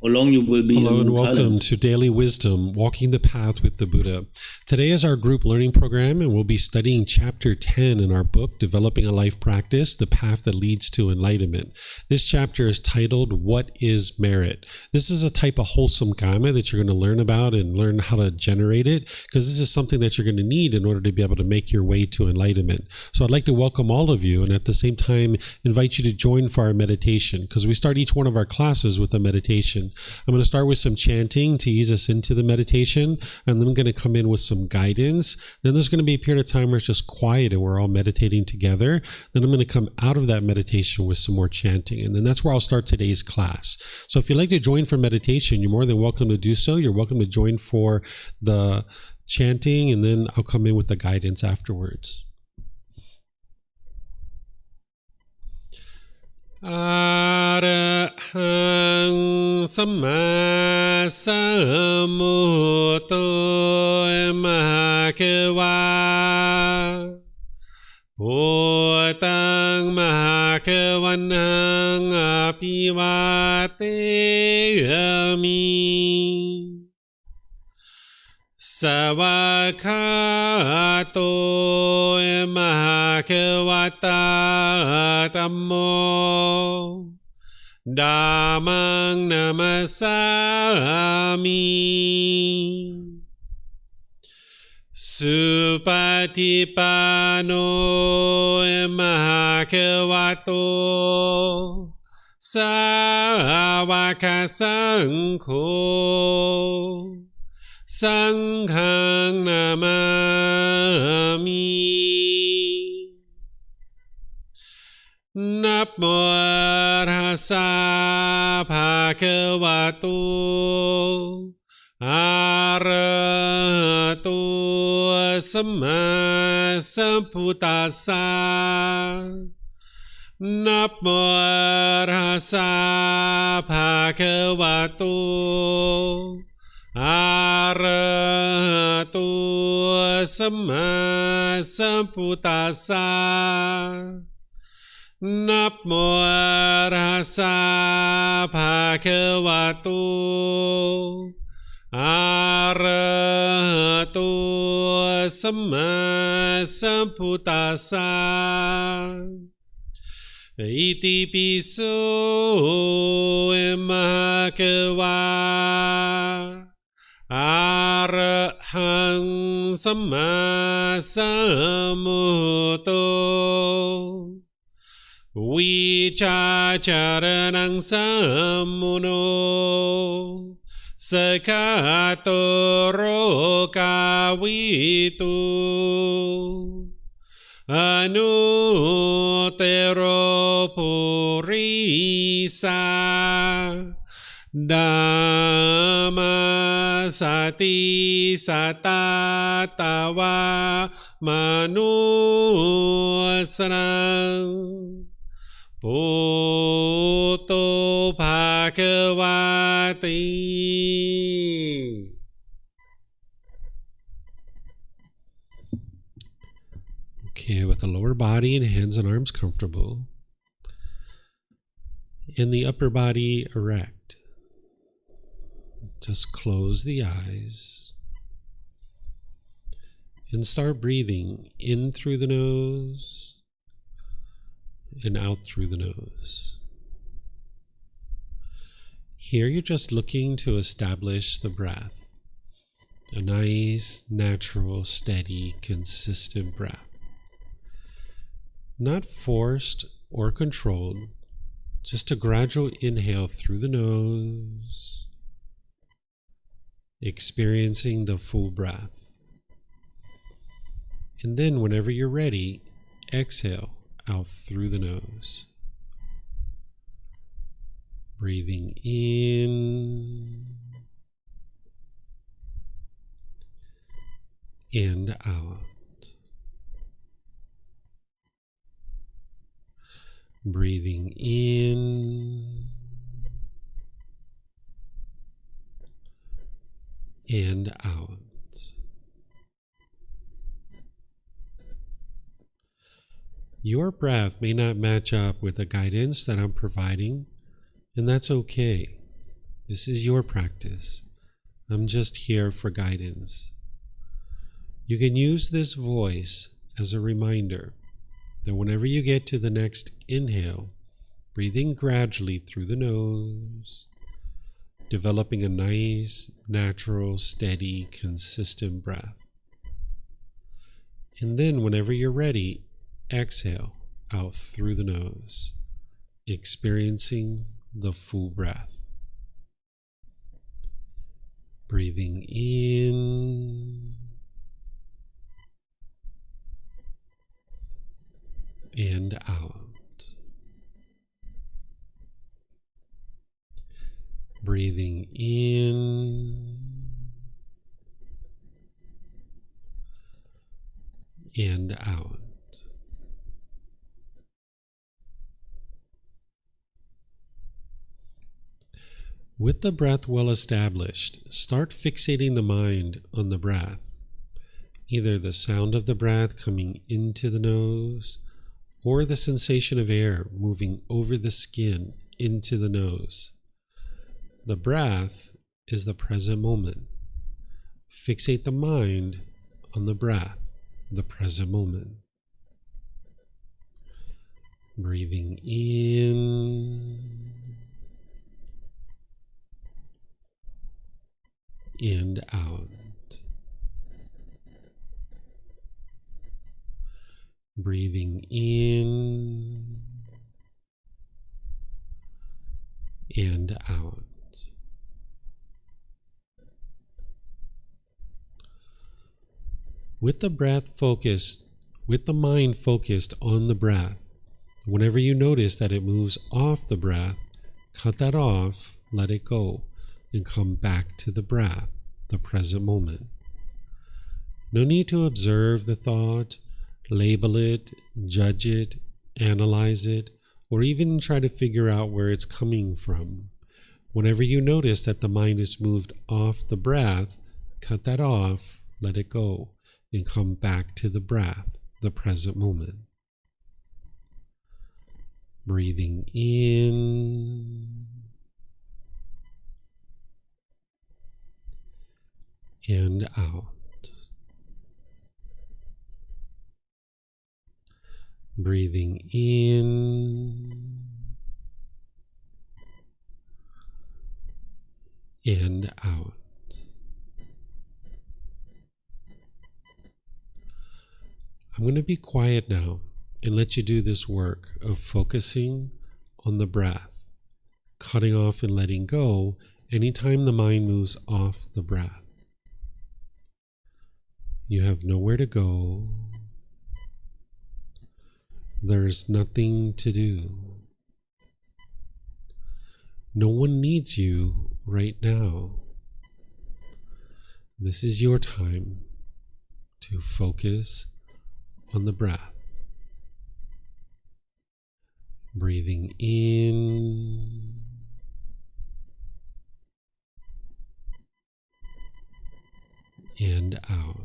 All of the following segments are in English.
how long you will be Hello in and welcome Thailand? to Daily Wisdom, Walking the Path with the Buddha. Today is our group learning program, and we'll be studying Chapter 10 in our book, Developing a Life Practice, The Path That Leads to Enlightenment. This chapter is titled, What is Merit? This is a type of wholesome Kamma that you're going to learn about and learn how to generate it, because this is something that you're going to need in order to be able to make your way to enlightenment. So I'd like to welcome all of you, and at the same time, invite you to join for our meditation, because we start each one of our classes with a meditation. I'm going to start with some chanting to ease us into the meditation, and then I'm going to come in with some guidance. Then there's going to be a period of time where it's just quiet and we're all meditating together. Then I'm going to come out of that meditation with some more chanting, and then that's where I'll start today's class. So if you'd like to join for meditation, you're more than welcome to do so. You're welcome to join for the chanting, and then I'll come in with the guidance afterwards. Arahang Samma Sambuddho Mahakeva Bhutang Mahakavanang Apivateyami Savakato Mahakavata Dhammo Dhammang Namasami Supatipano Mahakavato Savaka Sangho Sanghang Namami Namo Tassa Bhagavato Arahato Samma Sambuddhassa Namo Tassa Bhagavato Arahato Samma Sambuddhassa Namo Tassa Bhagavato Arahato Samma Sambuddhassa Iti piso Mahakava Arahang Samma Sambuddho Vicacaranang Sammuno Sakato Rokavitu Anutero Purisa Dhamma Sati Satatawa Manusarang Bhutto Bhagavati. Okay, with the lower body and hands and arms comfortable, and the upper body erect. Just close the eyes and start breathing in through the nose and out through the nose. Here you're just looking to establish the breath, a nice, natural, steady, consistent breath. Not forced or controlled, just a gradual inhale through the nose, experiencing the full breath. And then whenever you're ready, exhale out through the nose. Breathing in and out. Breathing in and out. Your breath may not match up with the guidance that I'm providing, and that's okay. This is your practice. I'm just here for guidance. You can use this voice as a reminder that whenever you get to the next inhale, breathing gradually through the nose, developing a nice, natural, steady, consistent breath. And then whenever you're ready, exhale out through the nose, experiencing the full breath. Breathing in and out. Breathing in and out. With the breath well established, start fixating the mind on the breath, either the sound of the breath coming into the nose or the sensation of air moving over the skin into the nose. The breath is the present moment. Fixate the mind on the breath, the present moment. Breathing in and out. Breathing in and out. With the mind focused on the breath, whenever you notice that it moves off the breath, cut that off, let it go, and come back to the breath, the present moment. No need to observe the thought, label it, judge it, analyze it, or even try to figure out where it's coming from. Whenever you notice that the mind is moved off the breath, cut that off, let it go, and come back to the breath, the present moment. Breathing in and out. Breathing in and out. I'm going to be quiet now and let you do this work of focusing on the breath, cutting off and letting go anytime the mind moves off the breath. You have nowhere to go. There's nothing to do. No one needs you right now. This is your time to focus on the breath. Breathing in and out.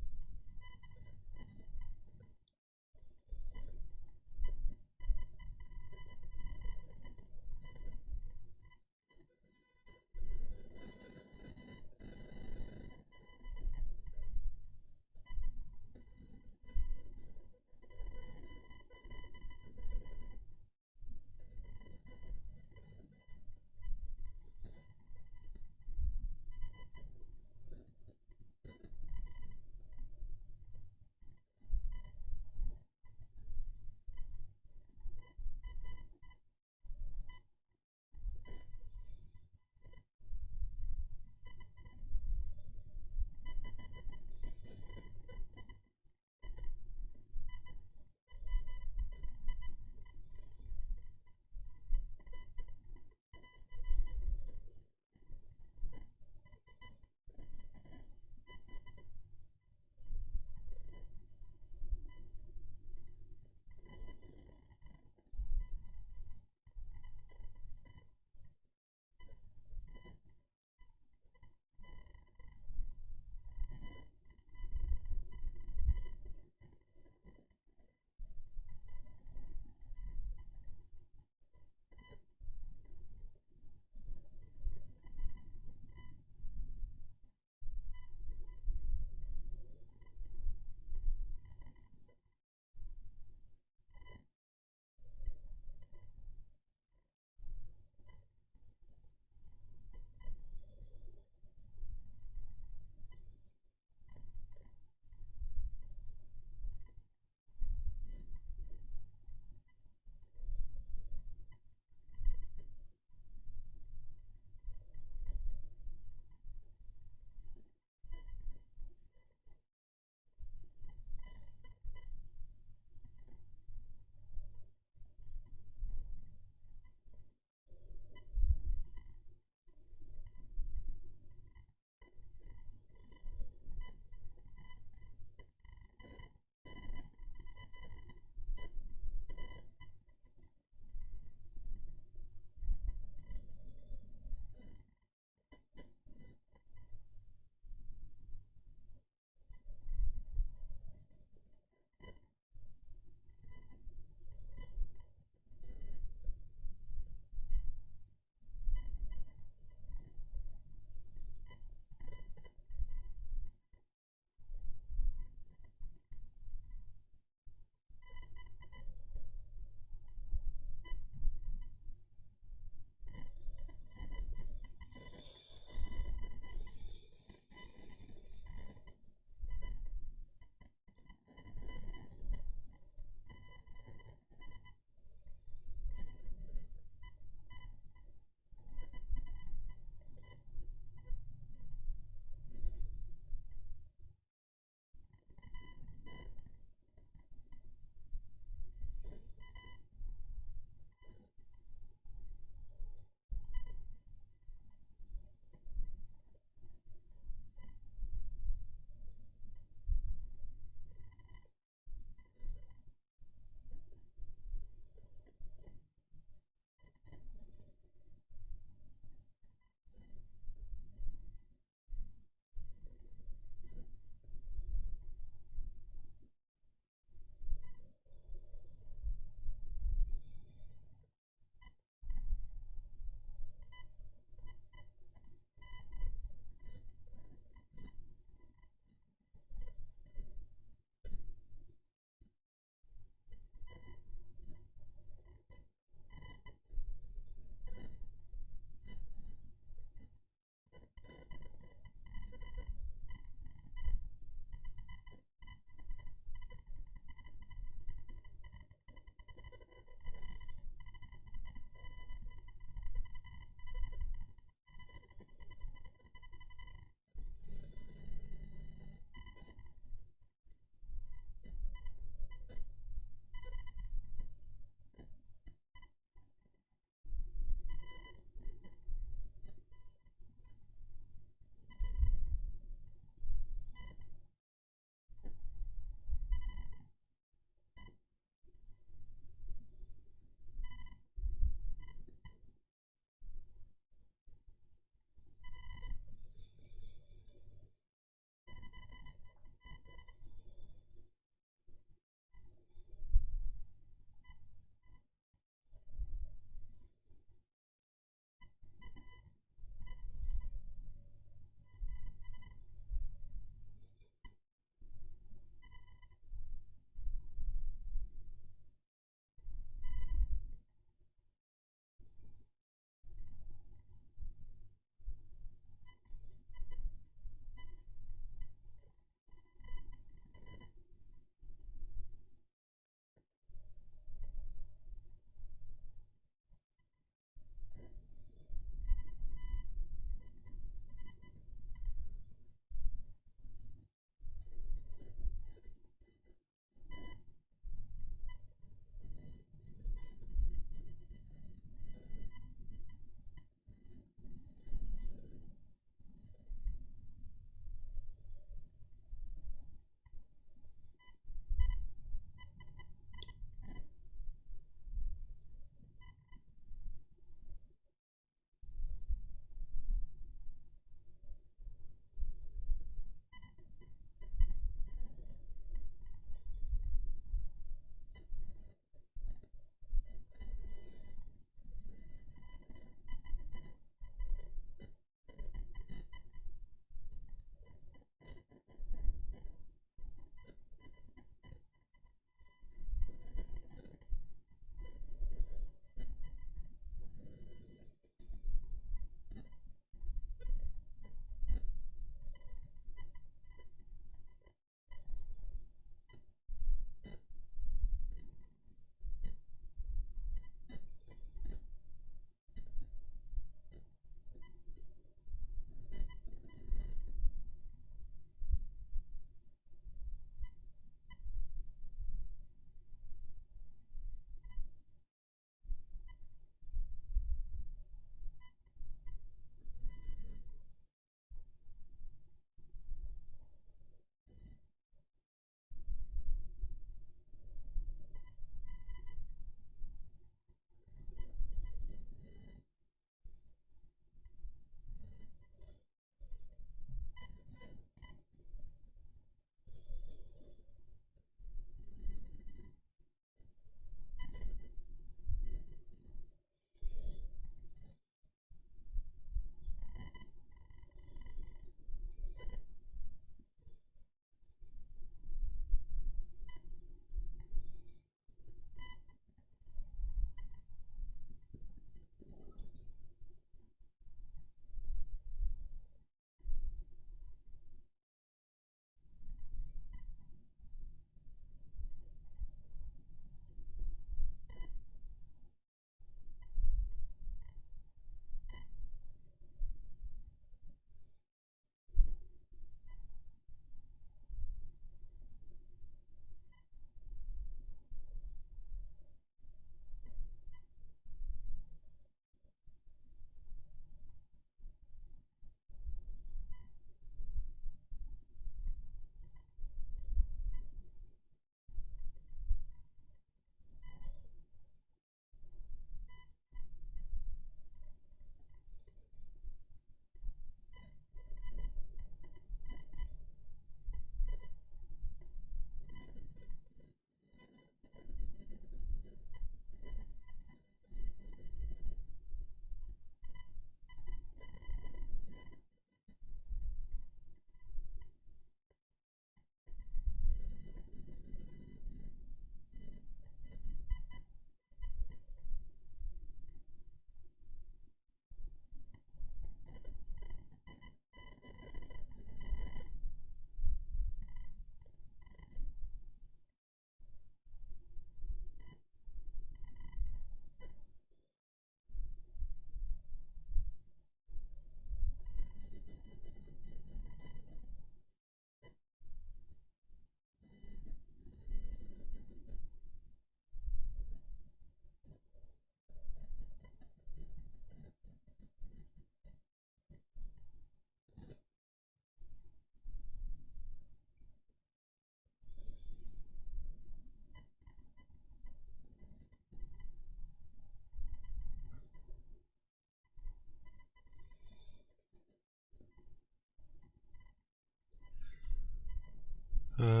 อะ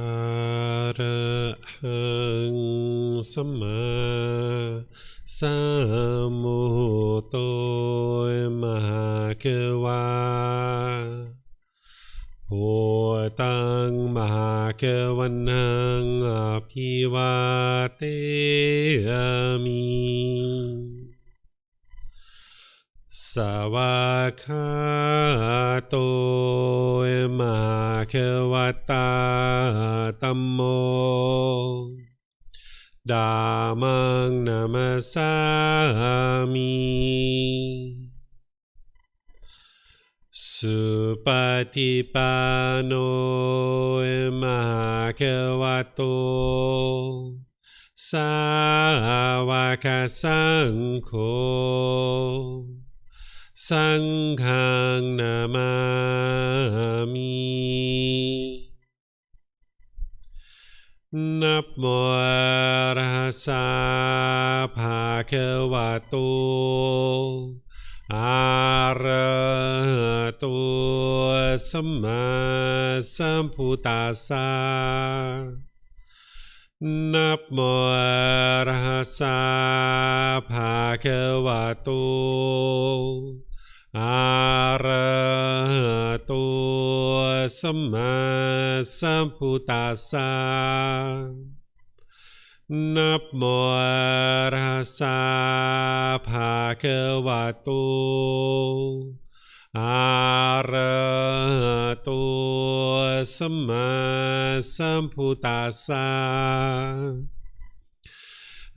ระหังสัมมาสัมพุทโธมหาเกวาโหตังมหาเกวันนังอภิวาเทมิสวากขาโตมหาเกวัตตาธัมโมธัมมังนัมสสามิสุปฏิปันโนมหาเกวัตโตสาวกสังโฆสังฆังนามามินะโมตัสสะภะคะวะโตอะระหะโตสัมมาสัมพุทธัสสะนะโมตัสสะภะคะวะโตอะระหะโตสัมมาสัมพุทธัสสะนะโมตัสสะภะคะวะโตอะระหะโตสัมมาสัมพุทธัสสะ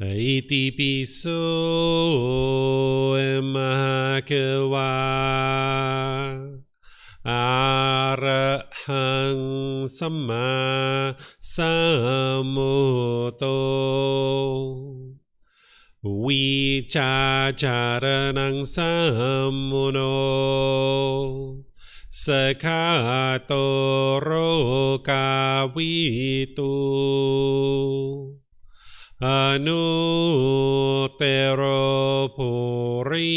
อิติปิโสมหาเกวาอะระหังสัมมาสัมพุทโธวิชาจารนังสัมมุโนสกขาโตโรกาวิตุอนุเตโรปุริ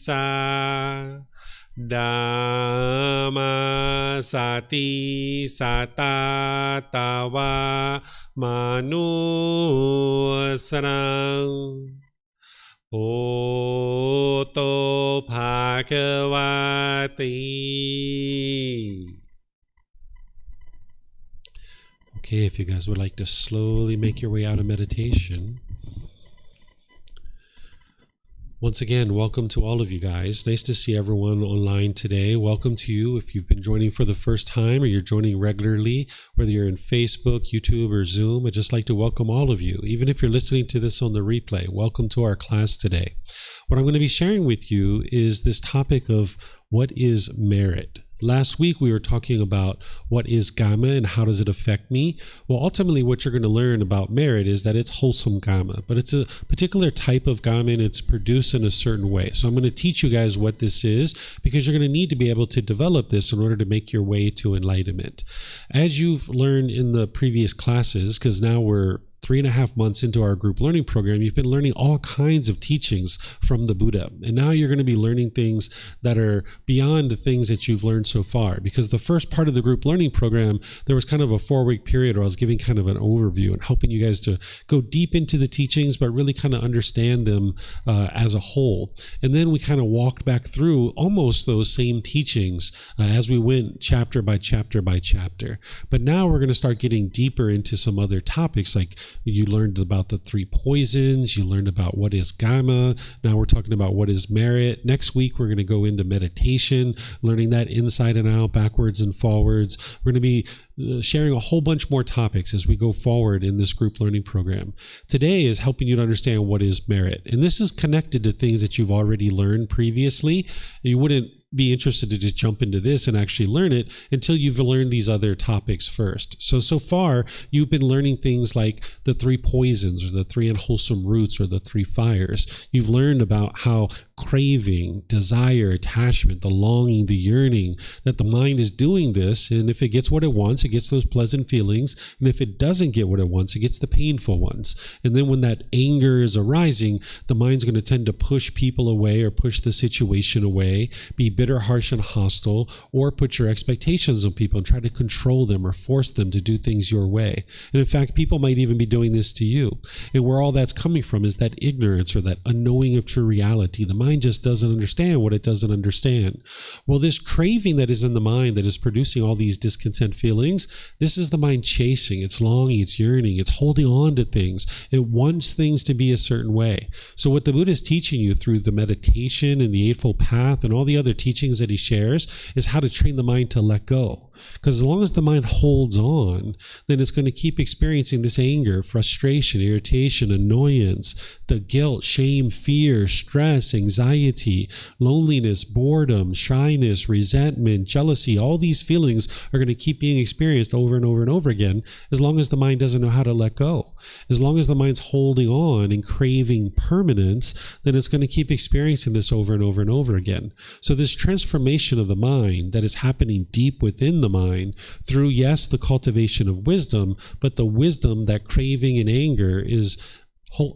สาธัมมาสติสัตตาตาวามนุสรังโอโตภะคะวะติ Okay, if you guys would like to slowly make your way out of meditation. Once again, welcome to all of you guys. Nice to see everyone online today. Welcome to you if you've been joining for the first time or you're joining regularly, whether you're in Facebook, YouTube, or Zoom. I'd just like to welcome all of you. Even if you're listening to this on the replay, welcome to our class today. What I'm going to be sharing with you is this topic of what is merit. Last week, we were talking about what is Kamma and how does it affect me. Well, ultimately, what you're going to learn about merit is that it's wholesome Kamma, but it's a particular type of Kamma and it's produced in a certain way. So I'm going to teach you guys what this is because you're going to need to be able to develop this in order to make your way to enlightenment. As you've learned in the previous classes, because now we're 3.5 months into our group learning program, you've been learning all kinds of teachings from the Buddha. And now you're going to be learning things that are beyond the things that you've learned so far. Because the first part of the group learning program, there was kind of a 4-week period where I was giving kind of an overview and helping you guys to go deep into the teachings, but really kind of understand them as a whole. And then we kind of walked back through almost those same teachings as we went chapter by chapter by chapter. But now we're going to start getting deeper into some other topics, like you learned about the 3 poisons, you learned about what is Kamma, now we're talking about what is merit. Next week we're going to go into meditation, learning that inside and out, backwards and forwards. We're going to be sharing a whole bunch more topics as we go forward in this group learning program. Today is helping you to understand what is merit, and this is connected to things that you've already learned previously. You wouldn't be interested to just jump into this and actually learn it until you've learned these other topics first. So far, you've been learning things like the 3 poisons or the 3 unwholesome roots or the 3 fires. You've learned about how craving, desire, attachment, the longing, the yearning, that the mind is doing this. And if it gets what it wants, it gets those pleasant feelings. And if it doesn't get what it wants, it gets the painful ones. And then when that anger is arising, the mind's going to tend to push people away or push the situation away, be bitter, harsh, and hostile, or put your expectations on people and try to control them or force them to do things your way. And in fact, people might even be doing this to you. And where all that's coming from is that ignorance or that unknowing of true reality. The mind just doesn't understand what it doesn't understand. Well, this craving that is in the mind that is producing all these discontent feelings, this is the mind chasing, it's longing, it's yearning, it's holding on to things. It wants things to be a certain way. So what the Buddha is teaching you through the meditation and the Eightfold Path and all the other teachings that he shares is how to train the mind to let go. Because as long as the mind holds on, then it's going to keep experiencing this anger, frustration, irritation, annoyance, the guilt, shame, fear, stress, anxiety, loneliness, boredom, shyness, resentment, jealousy. All these feelings are going to keep being experienced over and over and over again as long as the mind doesn't know how to let go. As long as the mind's holding on and craving permanence, then it's going to keep experiencing this over and over and over again. So this transformation of the mind that is happening deep within the mind through, yes, the cultivation of wisdom, but the wisdom that craving and anger is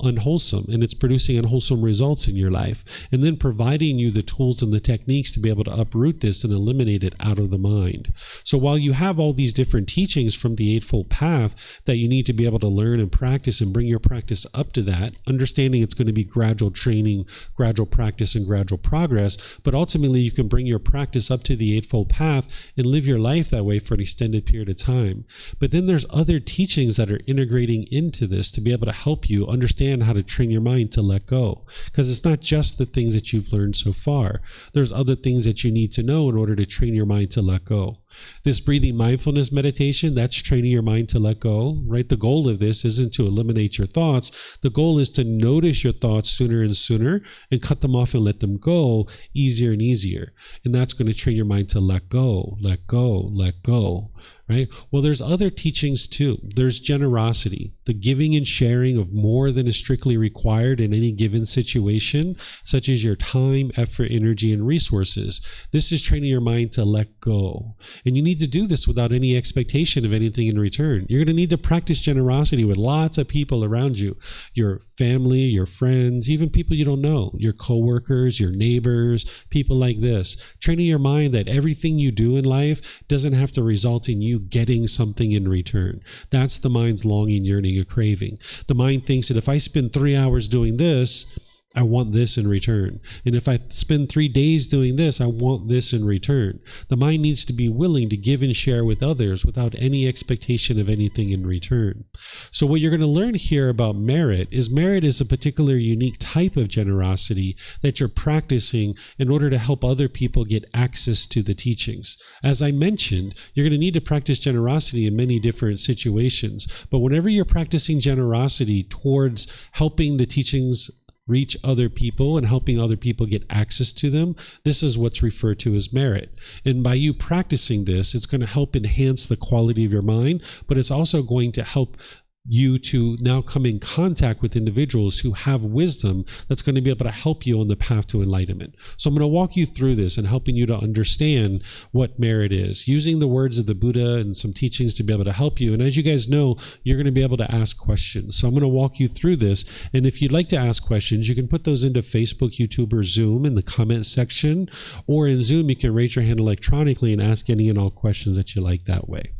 unwholesome, and it's producing unwholesome results in your life, and then providing you the tools and the techniques to be able to uproot this and eliminate it out of the mind. So while you have all these different teachings from the Eightfold Path that you need to be able to learn and practice and bring your practice up to that, understanding it's going to be gradual training, gradual practice, and gradual progress, but ultimately you can bring your practice up to the Eightfold Path and live your life that way for an extended period of time. But then there's other teachings that are integrating into this to be able to help you understand how to train your mind to let go, because it's not just the things that you've learned so far. There's other things that you need to know in order to train your mind to let go. This breathing mindfulness meditation, that's training your mind to let go, right? The goal of this isn't to eliminate your thoughts. The goal is to notice your thoughts sooner and sooner and cut them off and let them go easier and easier. And that's going to train your mind to let go, let go, let go, right? Well, there's other teachings too. There's generosity, the giving and sharing of more than is strictly required in any given situation, such as your time, effort, energy, and resources. This is training your mind to let go. And you need to do this without any expectation of anything in return. You're going to need to practice generosity with lots of people around you, your family, your friends, even people you don't know, your coworkers, your neighbors, people like this. Training your mind that everything you do in life doesn't have to result in you getting something in return. That's the mind's longing, yearning, or craving. The mind thinks that if I spend 3 hours doing this, I want this in return. And if I spend 3 days doing this, I want this in return. The mind needs to be willing to give and share with others without any expectation of anything in return. So what you're going to learn here about merit is a particular unique type of generosity that you're practicing in order to help other people get access to the teachings. As I mentioned, you're going to need to practice generosity in many different situations. But whenever you're practicing generosity towards helping the teachings reach other people and helping other people get access to them, this is what's referred to as merit. And by you practicing this, it's going to help enhance the quality of your mind, but it's also going to help you to now come in contact with individuals who have wisdom that's going to be able to help you on the path to enlightenment. So I'm going to walk you through this and helping you to understand what merit is, using the words of the Buddha and some teachings to be able to help you. And as you guys know, you're going to be able to ask questions. So I'm going to walk you through this. And if you'd like to ask questions, you can put those into Facebook, YouTube, or Zoom in the comment section. Or in Zoom, you can raise your hand electronically and ask any and all questions that you like that way.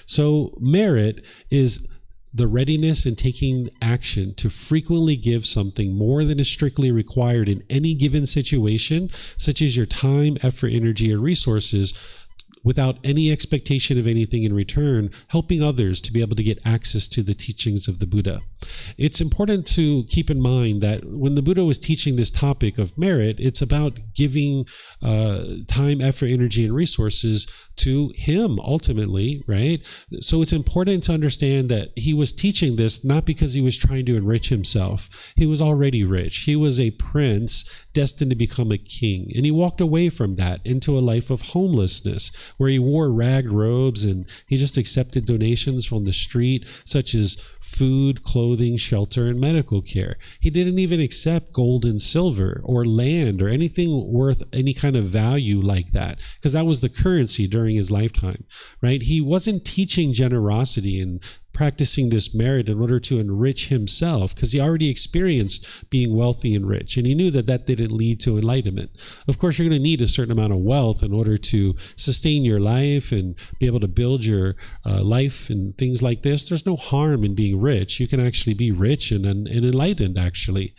So merit is the readiness and taking action to frequently give something more than is strictly required in any given situation, such as your time, effort, energy, or resources, without any expectation of anything in return, helping others to be able to get access to the teachings of the Buddha. It's important to keep in mind that when the Buddha was teaching this topic of merit, it's about giving time, effort, energy, and resources to him ultimately, right? So it's important to understand that he was teaching this not because he was trying to enrich himself. He was already rich. He was a prince destined to become a king. And he walked away from that into a life of homelessness, where he wore ragged robes and he just accepted donations from the street, such as food, clothing, shelter, and medical care. He didn't even accept gold and silver or land or anything worth any kind of value like that, because that was the currency during his lifetime, right? He wasn't teaching generosity and practicing this merit in order to enrich himself, because he already experienced being wealthy and rich, and he knew that that didn't lead to enlightenment. Of course, you're going to need a certain amount of wealth in order to sustain your life and be able to build your life and things like this. There's no harm in being rich. You can actually be rich and enlightened, actually.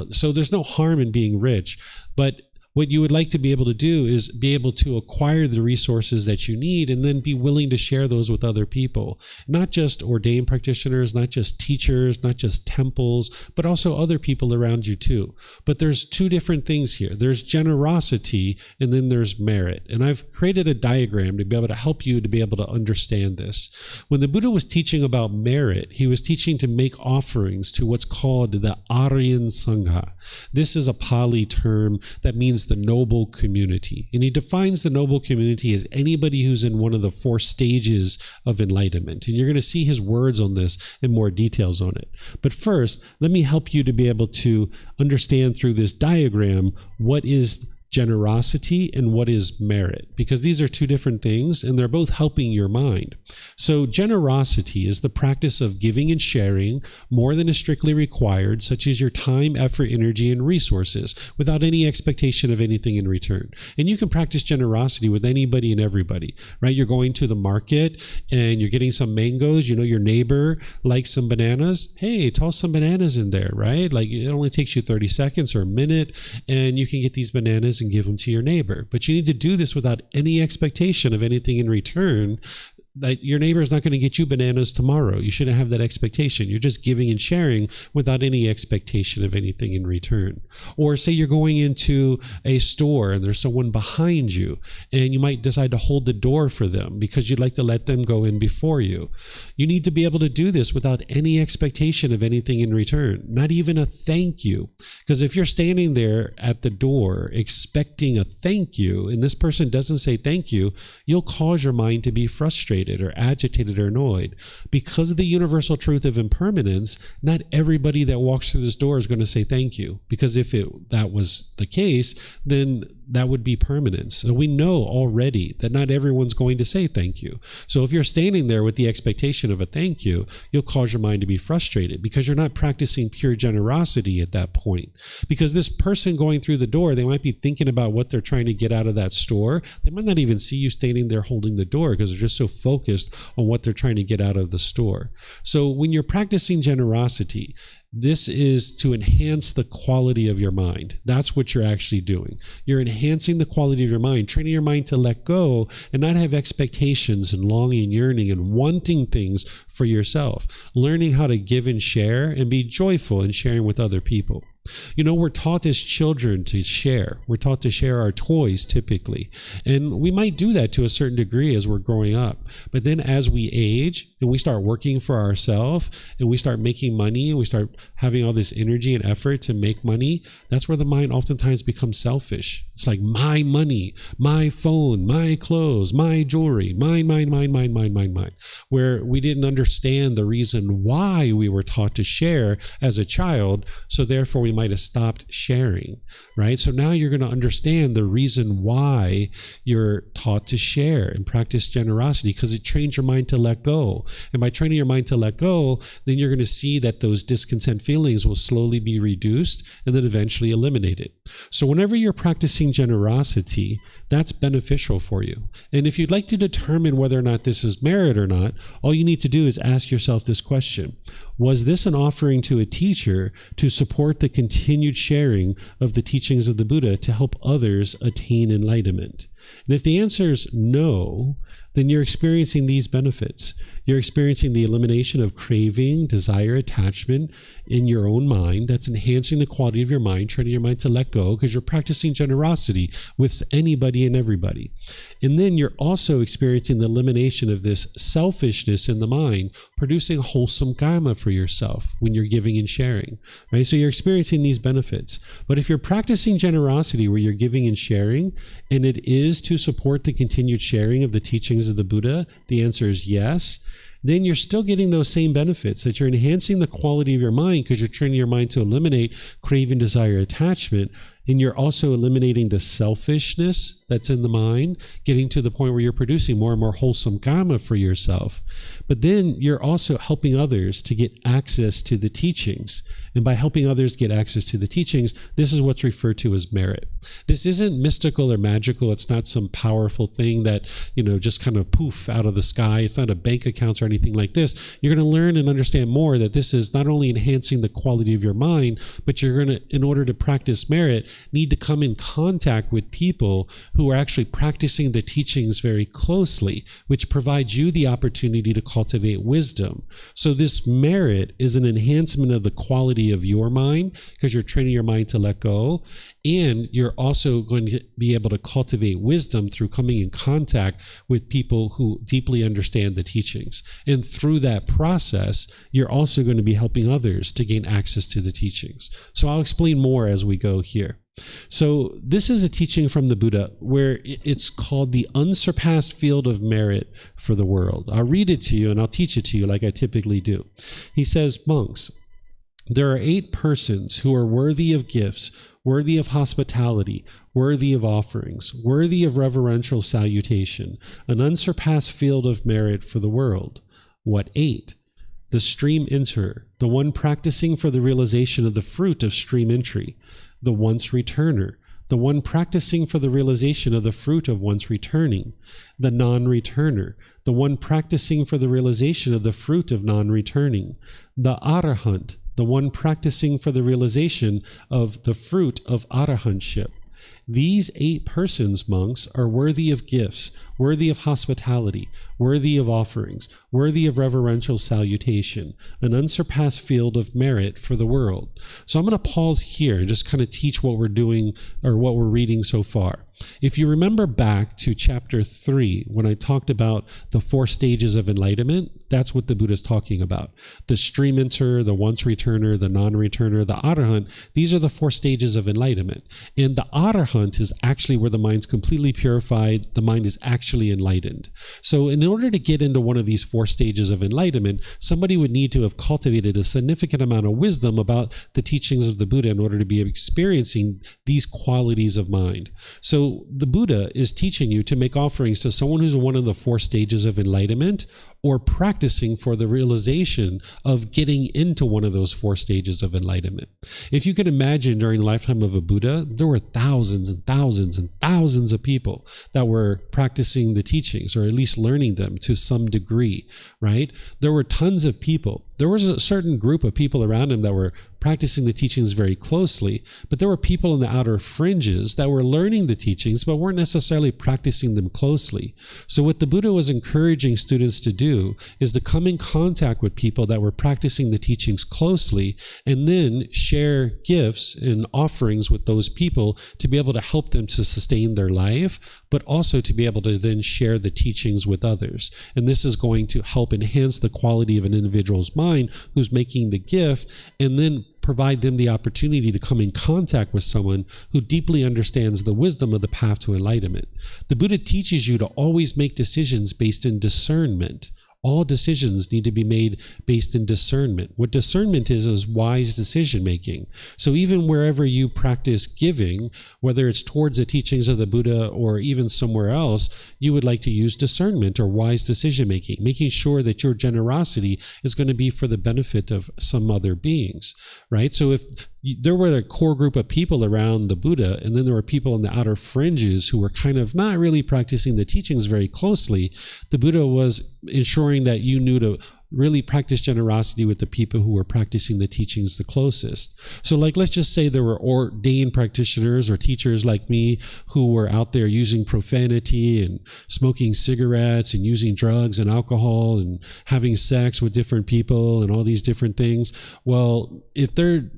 So there's no harm in being rich, but what you would like to be able to do is be able to acquire the resources that you need and then be willing to share those with other people. Not just ordained practitioners, not just teachers, not just temples, but also other people around you too. But there's two different things here. There's generosity and then there's merit. And I've created a diagram to be able to help you to be able to understand this. When the Buddha was teaching about merit, he was teaching to make offerings to what's called the Aryan Sangha. This is a Pali term that means the noble community. And he defines the noble community as anybody who's in one of the 4 stages of enlightenment. And you're going to see his words on this and more details on it. But first, let me help you to be able to understand through this diagram what is generosity and what is merit, because these are two different things and they're both helping your mind. So generosity is the practice of giving and sharing more than is strictly required, such as your time, effort, energy, and resources, without any expectation of anything in return. And you can practice generosity with anybody and everybody, right? You're going to the market and you're getting some mangoes. You know, your neighbor likes some bananas. Hey, toss some bananas in there, right? Like, it only takes you 30 seconds or a minute and you can get these bananas and give them to your neighbor. But you need to do this without any expectation of anything in return. That your neighbor is not going to get you bananas tomorrow. You shouldn't have that expectation. You're just giving and sharing without any expectation of anything in return. Or say you're going into a store and there's someone behind you and you might decide to hold the door for them because you'd like to let them go in before you. You need to be able to do this without any expectation of anything in return, not even a thank you. Because if you're standing there at the door expecting a thank you and this person doesn't say thank you, you'll cause your mind to be frustrated or agitated or annoyed. Because of the universal truth of impermanence, not everybody that walks through this door is going to say thank you, because if that was the case, then that would be permanence. So we know already that not everyone's going to say thank you. So if you're standing there with the expectation of a thank you, you'll cause your mind to be frustrated because you're not practicing pure generosity at that point. Because this person going through the door, they might be thinking about what they're trying to get out of that store. They might not even see you standing there holding the door because they're just so focused on what they're trying to get out of the store. So when you're practicing generosity, this is to enhance the quality of your mind. That's what you're actually doing. You're enhancing the quality of your mind, training your mind to let go and not have expectations and longing, yearning, and wanting things for yourself. Learning how to give and share and be joyful in sharing with other people. You know, we're taught as children to share. We're taught to share our toys typically. And we might do that to a certain degree as we're growing up. But then as we age and we start working for ourselves and we start making money and we start having all this energy and effort to make money, that's where the mind oftentimes becomes selfish. It's like my money, my phone, my clothes, my jewelry, mine, where we didn't understand the reason why we were taught to share as a child. So therefore we might have stopped sharing, right? So now you're going to understand the reason why you're taught to share and practice generosity, because it trains your mind to let go. And by training your mind to let go, then you're going to see that those discontent feelings will slowly be reduced and then eventually eliminated. So whenever you're practicing generosity, that's beneficial for you. And if you'd like to determine whether or not this is merit or not, all you need to do is ask yourself this question. Was this an offering to a teacher to support the continued sharing of the teachings of the Buddha to help others attain enlightenment? And if the answer is no, then you're experiencing these benefits. You're experiencing the elimination of craving, desire, attachment in your own mind. That's enhancing the quality of your mind, training your mind to let go, because you're practicing generosity with anybody and everybody. And then you're also experiencing the elimination of this selfishness in the mind, producing wholesome Kamma for yourself when you're giving and sharing, right? So you're experiencing these benefits. But if you're practicing generosity where you're giving and sharing, and it is is to support the continued sharing of the teachings of the Buddha, the answer is yes, then you're still getting those same benefits, that you're enhancing the quality of your mind because you're training your mind to eliminate craving, desire, attachment. And you're also eliminating the selfishness that's in the mind, getting to the point where you're producing more and more wholesome Kamma for yourself. But then you're also helping others to get access to the teachings. And by helping others get access to the teachings, this is what's referred to as merit. This isn't mystical or magical. It's not some powerful thing that, just kind of poof out of the sky. It's not a bank account or anything like this. You're going to learn and understand more that this is not only enhancing the quality of your mind, but you're going to, in order to practice merit, need to come in contact with people who are actually practicing the teachings very closely, which provides you the opportunity to cultivate wisdom. So this merit is an enhancement of the quality of your mind because you're training your mind to let go, and you're also going to be able to cultivate wisdom through coming in contact with people who deeply understand the teachings. And through that process, you're also going to be helping others to gain access to the teachings. So I'll explain more as we go here. So this is a teaching from the Buddha where it's called the unsurpassed field of merit for the world. I'll read it to you and I'll teach it to you like I typically do. He says, monks, there are 8 persons who are worthy of gifts, worthy of hospitality, worthy of offerings, worthy of reverential salutation, an unsurpassed field of merit for the world. What 8? The stream enterer, the one practicing for the realization of the fruit of stream entry, the once returner, the one practicing for the realization of the fruit of once returning, the non-returner, the one practicing for the realization of the fruit of non-returning, the arahant, the one practicing for the realization of the fruit of arahantship. These 8 persons, monks, are worthy of gifts, worthy of hospitality, worthy of offerings, worthy of reverential salutation, an unsurpassed field of merit for the world. So I'm going to pause here and just kind of teach what we're doing or what we're reading so far. If you remember back to chapter 3, when I talked about the 4 stages of enlightenment, that's what the Buddha is talking about. The stream enterer, the once returner, the non-returner, the arahant, these are the 4 stages of enlightenment. And the arahant is actually where the mind's completely purified, the mind is actually enlightened. So in order to get into one of these 4 stages of enlightenment, somebody would need to have cultivated a significant amount of wisdom about the teachings of the Buddha in order to be experiencing these qualities of mind. So the Buddha is teaching you to make offerings to someone who's one of the 4 stages of enlightenment or practicing for the realization of getting into one of those 4 stages of enlightenment. If you can imagine during the lifetime of a Buddha, there were thousands and thousands and thousands of people that were practicing the teachings, or at least learning them to some degree, right? There were tons of people. There was a certain group of people around him that were practicing the teachings very closely, but there were people in the outer fringes that were learning the teachings but weren't necessarily practicing them closely. So what the Buddha was encouraging students to do is to come in contact with people that were practicing the teachings closely and then share gifts and offerings with those people to be able to help them to sustain their life, but also to be able to then share the teachings with others. And this is going to help enhance the quality of an individual's mind who's making the gift, and then provide them the opportunity to come in contact with someone who deeply understands the wisdom of the path to enlightenment. The Buddha teaches you to always make decisions based in discernment. All decisions need to be made based in discernment. What discernment is wise decision making. So even wherever you practice giving, whether it's towards the teachings of the Buddha or even somewhere else, you would like to use discernment or wise decision making, making sure that your generosity is going to be for the benefit of some other beings, right? So if there were a core group of people around the Buddha, and then there were people in the outer fringes who were kind of not really practicing the teachings very closely, the Buddha was ensuring that you knew to really practice generosity with the people who were practicing the teachings the closest. So let's just say there were ordained practitioners or teachers like me who were out there using profanity and smoking cigarettes and using drugs and alcohol and having sex with different people and all these different things. Well, if they're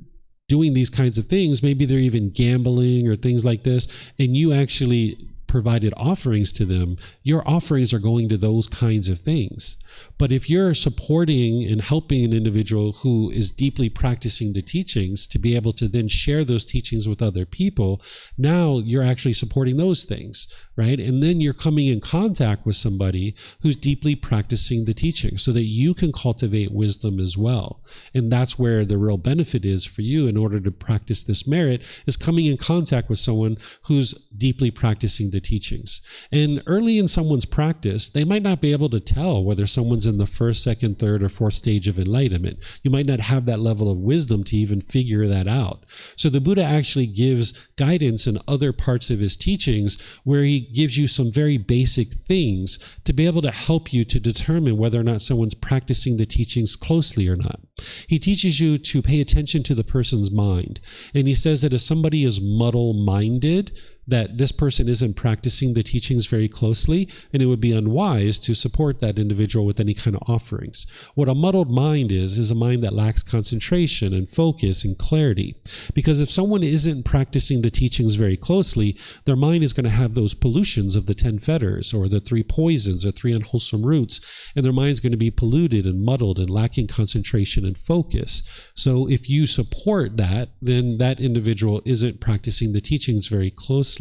doing these kinds of things, maybe they're even gambling or things like this, and you actually provided offerings to them, your offerings are going to those kinds of things. But if you're supporting and helping an individual who is deeply practicing the teachings to be able to then share those teachings with other people, now you're actually supporting those things, right? And then you're coming in contact with somebody who's deeply practicing the teaching so that you can cultivate wisdom as well. And that's where the real benefit is for you in order to practice this merit, is coming in contact with someone who's deeply practicing the teachings. And early in someone's practice, they might not be able to tell whether someone's in the first, second, third, or fourth stage of enlightenment. You might not have that level of wisdom to even figure that out. So the Buddha actually gives guidance in other parts of his teachings where he gives you some very basic things to be able to help you to determine whether or not someone's practicing the teachings closely or not. He teaches you to pay attention to the person's mind. And he says that if somebody is muddle-minded, that this person isn't practicing the teachings very closely, and it would be unwise to support that individual with any kind of offerings. What a muddled mind is a mind that lacks concentration and focus and clarity. Because if someone isn't practicing the teachings very closely, their mind is going to have those pollutions of the 10 fetters or the 3 poisons or 3 unwholesome roots, and their mind's going to be polluted and muddled and lacking concentration and focus. So if you support that, then that individual isn't practicing the teachings very closely.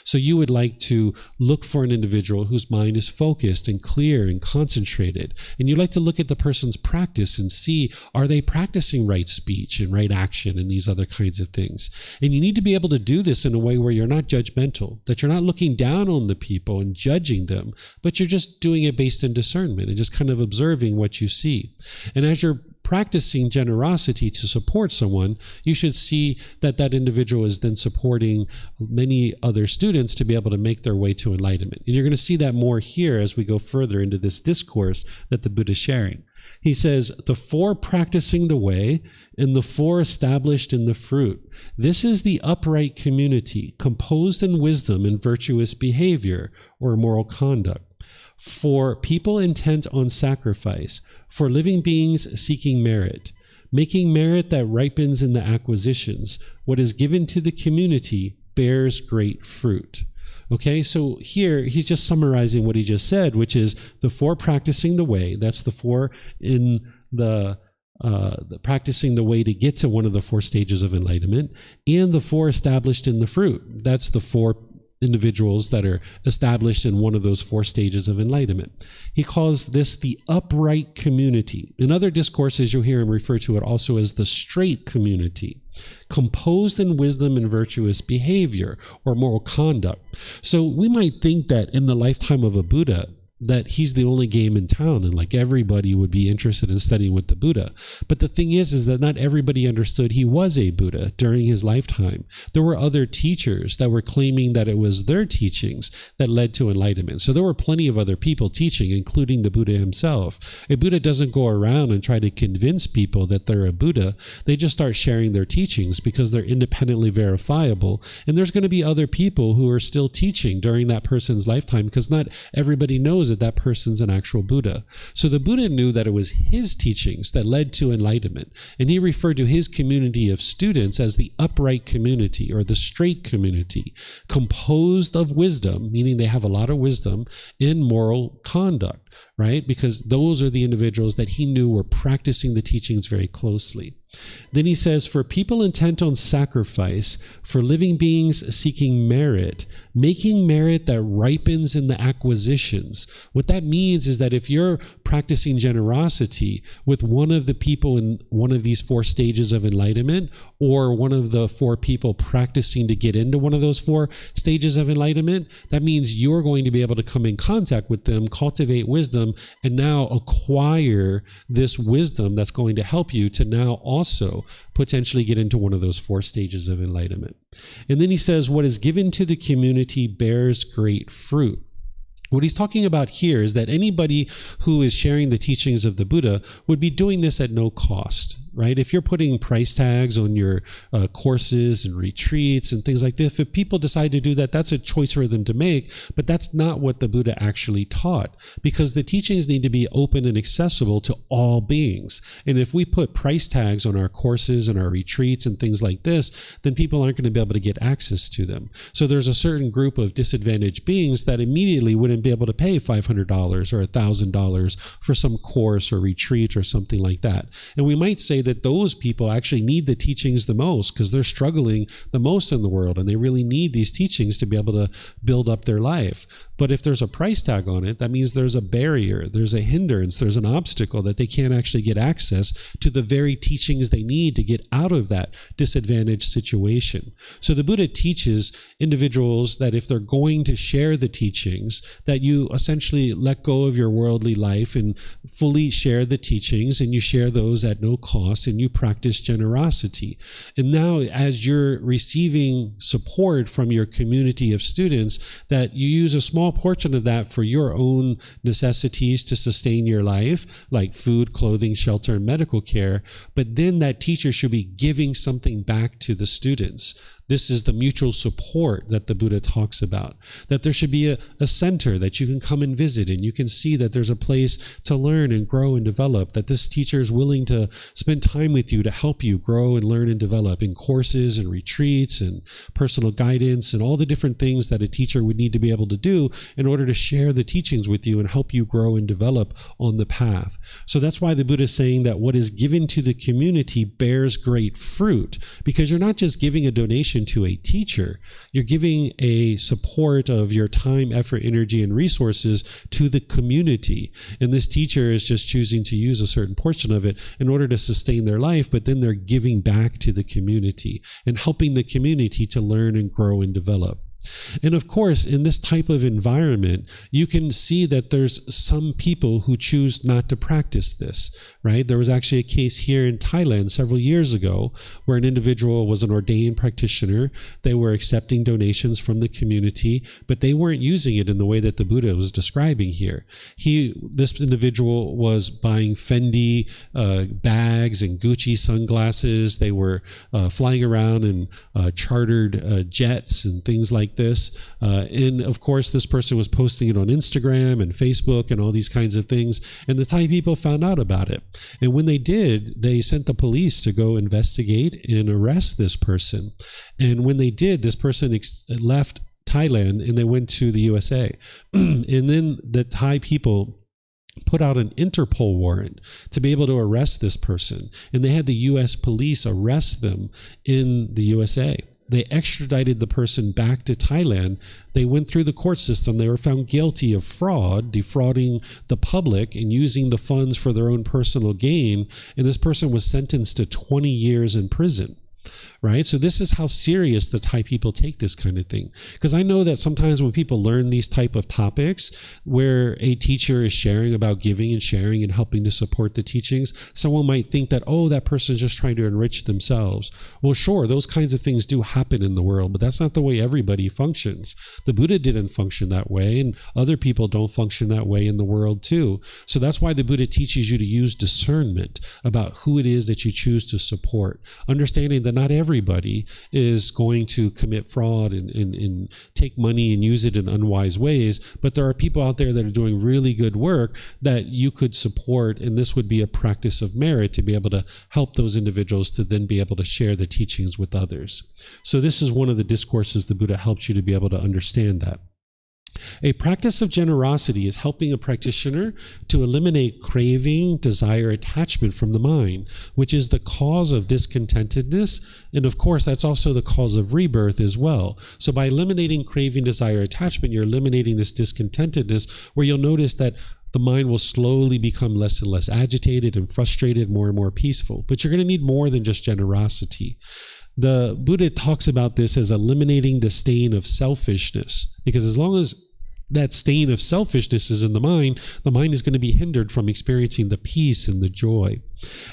So you would like to look for an individual whose mind is focused and clear and concentrated. And you like to look at the person's practice and see, are they practicing right speech and right action and these other kinds of things? And you need to be able to do this in a way where you're not judgmental, that you're not looking down on the people and judging them, but you're just doing it based in discernment and just kind of observing what you see. And as you're practicing generosity to support someone, you should see that that individual is then supporting many other students to be able to make their way to enlightenment. And you're going to see that more here as we go further into this discourse that the Buddha is sharing. He says, the 4 practicing the way and the 4 established in the fruit. This is the upright community, composed in wisdom and virtuous behavior or moral conduct. For people intent on sacrifice, for living beings seeking merit, making merit that ripens in the acquisitions, what is given to the community bears great fruit. Okay, so here he's just summarizing what he just said, which is the 4 practicing the way. That's the 4 in the practicing the way to get to one of the 4 stages of enlightenment, and the 4 established in the fruit. That's the 4 individuals that are established in one of those 4 stages of enlightenment. He calls this the upright community. In other discourses, you'll hear him refer to it also as the straight community, composed in wisdom and virtuous behavior or moral conduct. So we might think that in the lifetime of a Buddha, that he's the only game in town and like everybody would be interested in studying with the Buddha. But the thing is that not everybody understood he was a Buddha during his lifetime. There were other teachers that were claiming that it was their teachings that led to enlightenment. So there were plenty of other people teaching, including the Buddha himself. A Buddha doesn't go around and try to convince people that they're a Buddha. They just start sharing their teachings because they're independently verifiable. And there's going to be other people who are still teaching during that person's lifetime because not everybody knows that person's an actual Buddha. So the Buddha knew that it was his teachings that led to enlightenment, and he referred to his community of students as the upright community or the straight community, composed of wisdom, meaning they have a lot of wisdom, in moral conduct, right? Because those are the individuals that he knew were practicing the teachings very closely. Then he says, for people intent on sacrifice, for living beings seeking merit, making merit that ripens in the acquisitions. What that means is that if you're practicing generosity with one of the people in one of these 4 stages of enlightenment, or one of the 4 people practicing to get into one of those 4 stages of enlightenment, that means you're going to be able to come in contact with them, cultivate wisdom, and now acquire this wisdom that's going to help you to now also potentially get into one of those 4 stages of enlightenment. And then he says, what is given to the community bears great fruit. What he's talking about here is that anybody who is sharing the teachings of the Buddha would be doing this at no cost, right? If you're putting price tags on your courses and retreats and things like this, if people decide to do that, that's a choice for them to make, but that's not what the Buddha actually taught, because the teachings need to be open and accessible to all beings. And if we put price tags on our courses and our retreats and things like this, then people aren't going to be able to get access to them. So there's a certain group of disadvantaged beings that immediately wouldn't be able to pay $500 or $1,000 for some course or retreat or something like that. And we might say that those people actually need the teachings the most because they're struggling the most in the world, and they really need these teachings to be able to build up their life. But if there's a price tag on it, that means there's a barrier, there's a hindrance, there's an obstacle that they can't actually get access to the very teachings they need to get out of that disadvantaged situation. So the Buddha teaches individuals that if they're going to share the teachings, that you essentially let go of your worldly life and fully share the teachings, and you share those at no cost, and you practice generosity. And now, as you're receiving support from your community of students, that you use a small portion of that for your own necessities to sustain your life, like food, clothing, shelter, and medical care. But then that teacher should be giving something back to the students. This is the mutual support that the Buddha talks about, that there should be a center that you can come and visit, and you can see that there's a place to learn and grow and develop, that this teacher is willing to spend time with you to help you grow and learn and develop in courses and retreats and personal guidance and all the different things that a teacher would need to be able to do in order to share the teachings with you and help you grow and develop on the path. So that's why the Buddha is saying that what is given to the community bears great fruit, because you're not just giving a donation to a teacher, you're giving a support of your time, effort, energy, and resources to the community. And this teacher is just choosing to use a certain portion of it in order to sustain their life, but then they're giving back to the community and helping the community to learn and grow and develop. And of course, in this type of environment, you can see that there's some people who choose not to practice this, right? There was actually a case here in Thailand several years ago where an individual was an ordained practitioner. They were accepting donations from the community, but they weren't using it in the way that the Buddha was describing here. This individual was buying Fendi bags and Gucci sunglasses. They were flying around in chartered jets and things like this. And of course, this person was posting it on Instagram and Facebook and all these kinds of things. And the Thai people found out about it. And when they did, they sent the police to go investigate and arrest this person. And when they did, this person left Thailand and they went to the USA. And then the Thai people put out an Interpol warrant to be able to arrest this person. And they had the US police arrest them in the USA. They extradited the person back to Thailand. They went through the court system. They were found guilty of fraud, defrauding the public and using the funds for their own personal gain. And this person was sentenced to 20 years in prison. Right? So this is how serious the Thai people take this kind of thing. Because I know that sometimes when people learn these type of topics where a teacher is sharing about giving and sharing and helping to support the teachings, someone might think that, oh, that person is just trying to enrich themselves. Well, sure, those kinds of things do happen in the world, but that's not the way everybody functions. The Buddha didn't function that way, and other people don't function that way in the world too. So that's why the Buddha teaches you to use discernment about who it is that you choose to support, understanding that not everybody is going to commit fraud and take money and use it in unwise ways, but there are people out there that are doing really good work that you could support, and this would be a practice of merit to be able to help those individuals to then be able to share the teachings with others. So this is one of the discourses the Buddha helps you to be able to understand that. A practice of generosity is helping a practitioner to eliminate craving, desire, attachment from the mind, which is the cause of discontentedness. And of course, that's also the cause of rebirth as well. So by eliminating craving, desire, attachment, you're eliminating this discontentedness, where you'll notice that the mind will slowly become less and less agitated and frustrated, more and more peaceful. But you're going to need more than just generosity. The Buddha talks about this as eliminating the stain of selfishness, because as long as that stain of selfishness is in the mind is going to be hindered from experiencing the peace and the joy.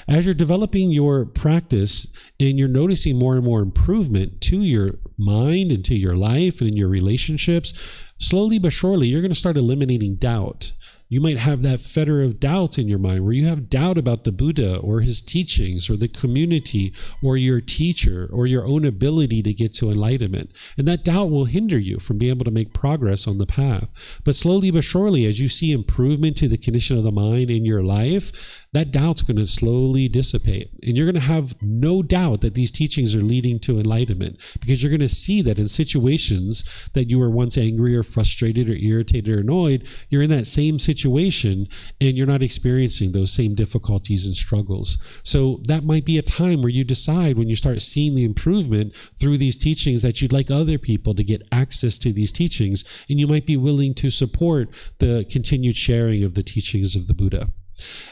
As you're developing your practice and you're noticing more and more improvement to your mind and to your life and in your relationships, slowly but surely, you're going to start eliminating doubt. You might have that fetter of doubt in your mind where you have doubt about the Buddha or his teachings or the community or your teacher or your own ability to get to enlightenment. And that doubt will hinder you from being able to make progress on the path. But slowly but surely, as you see improvement to the condition of the mind in your life, that doubt's going to slowly dissipate. And you're going to have no doubt that these teachings are leading to enlightenment, because you're going to see that in situations that you were once angry or frustrated or irritated or annoyed, you're in that same situation and you're not experiencing those same difficulties and struggles. So that might be a time where you decide, when you start seeing the improvement through these teachings, that you'd like other people to get access to these teachings, and you might be willing to support the continued sharing of the teachings of the Buddha.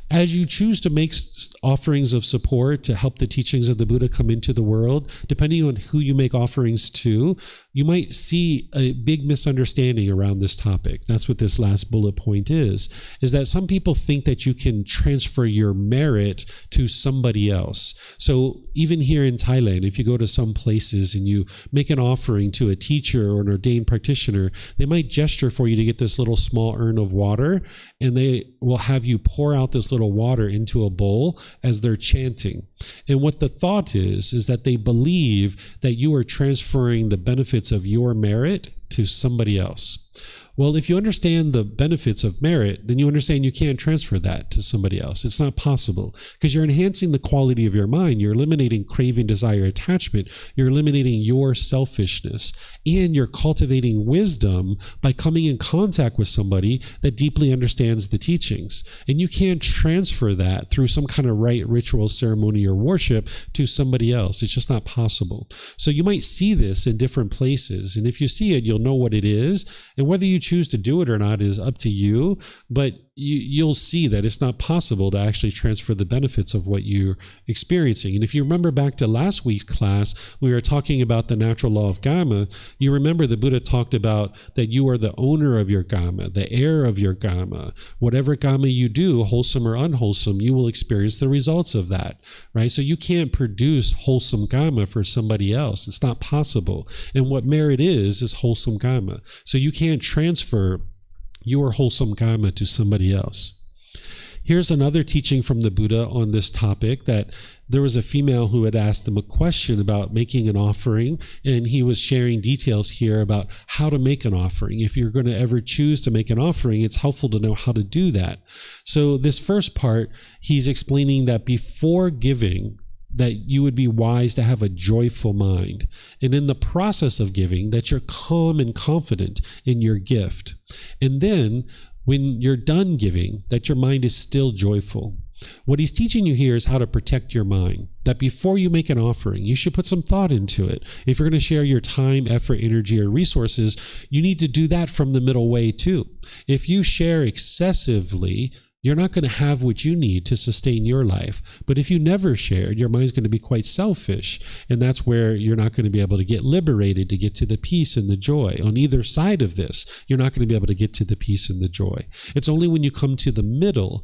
As you choose to make offerings of support to help the teachings of the Buddha come into the world, depending on who you make offerings to, you might see a big misunderstanding around this topic. That's what this last bullet point is that some people think that you can transfer your merit to somebody else. So even here in Thailand, if you go to some places and you make an offering to a teacher or an ordained practitioner, they might gesture for you to get this little small urn of water, and they will have you pour out this little water into a bowl as they're chanting. And what the thought is that they believe that you are transferring the benefits of your merit to somebody else. Well, if you understand the benefits of merit, then you understand you can't transfer that to somebody else. It's not possible, because you're enhancing the quality of your mind. You're eliminating craving, desire, attachment. You're eliminating your selfishness, and you're cultivating wisdom by coming in contact with somebody that deeply understands the teachings. And you can't transfer that through some kind of rite, ritual, ceremony, or worship to somebody else. It's just not possible. So you might see this in different places, and if you see it, you'll know what it is, and whether you choose to do it or not is up to you, but you'll see that it's not possible to actually transfer the benefits of what you're experiencing. And if you remember back to last week's class, we were talking about the natural law of Kamma. You remember the Buddha talked about that you are the owner of your Kamma, the heir of your Kamma. Whatever Kamma you do, wholesome or unwholesome, you will experience the results of that, right? So you can't produce wholesome Kamma for somebody else. It's not possible. And what merit is wholesome Kamma. So you can't transfer your wholesome Kamma to somebody else. Here's another teaching from the Buddha on this topic, that there was a female who had asked him a question about making an offering, and he was sharing details here about how to make an offering. If you're going to ever choose to make an offering, it's helpful to know how to do that. So this first part, he's explaining that before giving, that you would be wise to have a joyful mind. And in the process of giving, that you're calm and confident in your gift. And then when you're done giving, that your mind is still joyful. What he's teaching you here is how to protect your mind. That before you make an offering, you should put some thought into it. If you're going to share your time, effort, energy, or resources, you need to do that from the middle way too. If you share excessively, you're not going to have what you need to sustain your life. But if you never shared, your mind's going to be quite selfish. And that's where you're not going to be able to get liberated to get to the peace and the joy. On either side of this, you're not going to be able to get to the peace and the joy. It's only when you come to the middle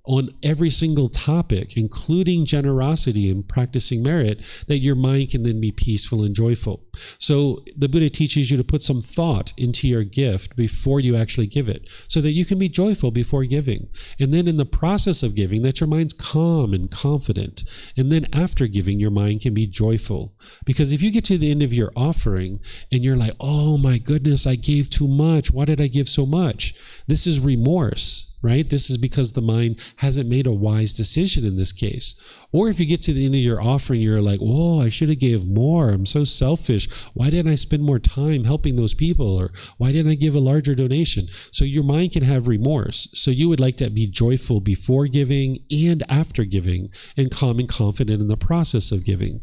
on every single topic, including generosity and practicing merit, that your mind can then be peaceful and joyful. So the Buddha teaches you to put some thought into your gift before you actually give it, so that you can be joyful before giving. And then in the process of giving, that your mind's calm and confident. And then after giving, your mind can be joyful. Because if you get to the end of your offering and you're like, oh my goodness, I gave too much. Why did I give so much? This is remorse. Right? This is because the mind hasn't made a wise decision in this case. Or if you get to the end of your offering, you're like, whoa, I should have gave more. I'm so selfish. Why didn't I spend more time helping those people? Or why didn't I give a larger donation? So your mind can have remorse. So you would like to be joyful before giving and after giving, and calm and confident in the process of giving.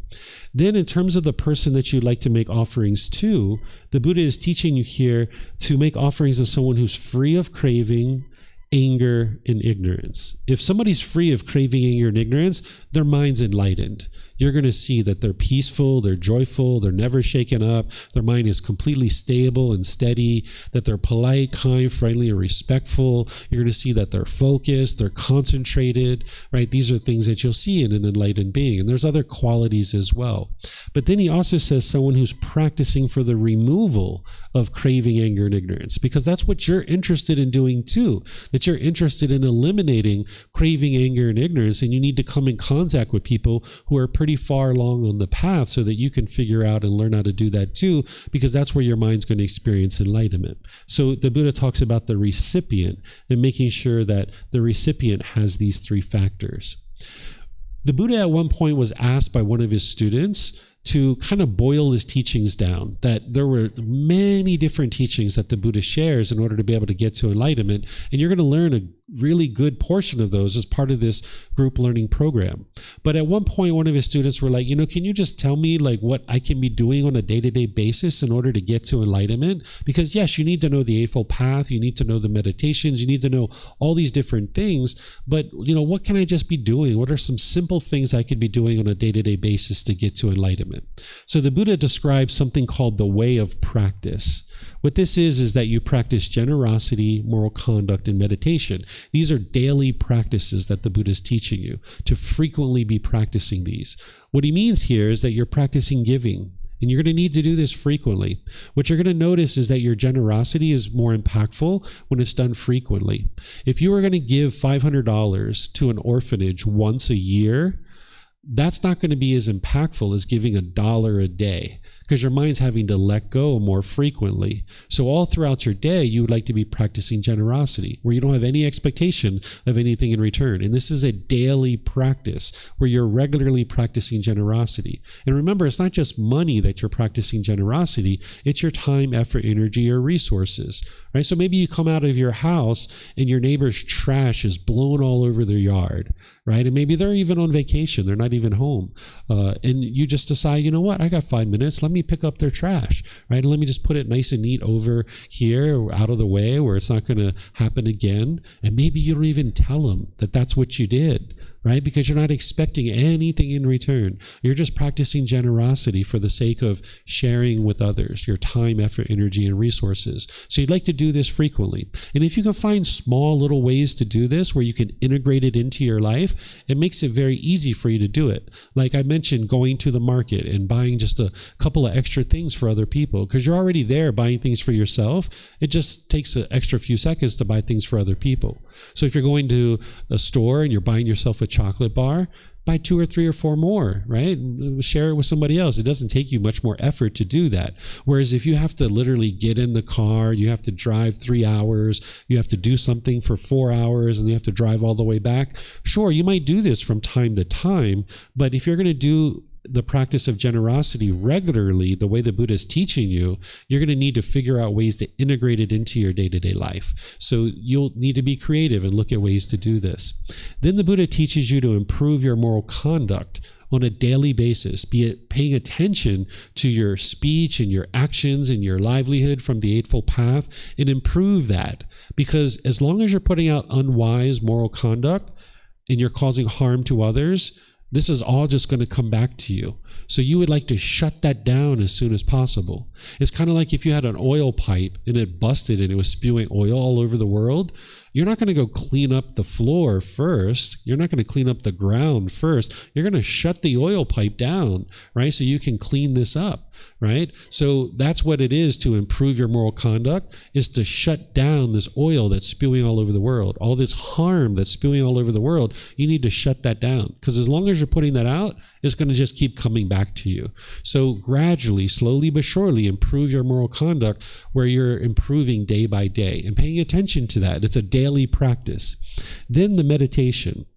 Then in terms of the person that you'd like to make offerings to, the Buddha is teaching you here to make offerings to someone who's free of craving anger, and ignorance. If somebody's free of craving, anger, and ignorance, their mind's enlightened. You're going to see that they're peaceful, they're joyful, they're never shaken up, their mind is completely stable and steady, that they're polite, kind, friendly, and respectful. You're going to see that they're focused, they're concentrated, right? These are things that you'll see in an enlightened being. And there's other qualities as well. But then he also says someone who's practicing for the removal of craving, anger, and ignorance, because that's what you're interested in doing too, that you're interested in eliminating craving, anger, and ignorance, and you need to come in contact with people who are pretty far along on the path so that you can figure out and learn how to do that too, because that's where your mind's going to experience enlightenment. So the Buddha talks about the recipient and making sure that the recipient has these three factors. The Buddha at one point was asked by one of his students to kind of boil his teachings down, that there were many different teachings that the Buddha shares in order to be able to get to enlightenment. And you're going to learn a really good portion of those as part of this group learning program. But at one point, one of his students were like, can you just tell me like what I can be doing on a day-to-day basis in order to get to enlightenment? Because yes, you need to know the Eightfold Path, you need to know the meditations, you need to know all these different things, but what can I just be doing? What are some simple things I could be doing on a day-to-day basis to get to enlightenment? So the Buddha describes something called the way of practice. What this is that you practice generosity, moral conduct, and meditation. These are daily practices that the Buddha is teaching you to frequently be practicing these. What he means here is that you're practicing giving, and you're going to need to do this frequently. What you're going to notice is that your generosity is more impactful when it's done frequently. If you were going to give $500 to an orphanage once a year, that's not going to be as impactful as giving $1 a day, because your mind's having to let go more frequently. So all throughout your day, you would like to be practicing generosity, where you don't have any expectation of anything in return. And this is a daily practice where you're regularly practicing generosity. And remember, it's not just money that you're practicing generosity, it's your time, effort, energy, or resources, right? So maybe you come out of your house and your neighbor's trash is blown all over their yard, right? And maybe they're even on vacation, they're not even home. And you just decide, I got 5 minutes, let me pick up their trash, right? And let me just put it nice and neat over here or out of the way where it's not going to happen again. And maybe you don't even tell them that that's what you did, right? Because you're not expecting anything in return. You're just practicing generosity for the sake of sharing with others, your time, effort, energy, and resources. So you'd like to do this frequently. And if you can find small little ways to do this where you can integrate it into your life, it makes it very easy for you to do it. Like I mentioned, going to the market and buying just a couple of extra things for other people, because you're already there buying things for yourself. It just takes an extra few seconds to buy things for other people. So if you're going to a store and you're buying yourself a chocolate bar, buy 2 or 3 or 4 more, right? Share it with somebody else. It doesn't take you much more effort to do that. Whereas if you have to literally get in the car, you have to drive 3 hours, you have to do something for 4 hours, and you have to drive all the way back. Sure, you might do this from time to time, but if you're going to do the practice of generosity regularly, the way the Buddha is teaching you, you're going to need to figure out ways to integrate it into your day-to-day life. So you'll need to be creative and look at ways to do this. Then the Buddha teaches you to improve your moral conduct on a daily basis, be it paying attention to your speech and your actions and your livelihood from the Eightfold Path, and improve that. Because as long as you're putting out unwise moral conduct and you're causing harm to others, this is all just going to come back to you. So you would like to shut that down as soon as possible. It's kind of like if you had an oil pipe and it busted and it was spewing oil all over the world. You're not going to go clean up the floor first. You're not going to clean up the ground first. You're going to shut the oil pipe down, right? So you can clean this up, right? So that's what it is to improve your moral conduct, is to shut down this oil that's spewing all over the world. All this harm that's spewing all over the world, you need to shut that down. Because as long as you're putting that out, it's going to just keep coming back to you. So gradually, slowly but surely, improve your moral conduct where you're improving day by day and paying attention to that. It's a daily practice. Then the meditation.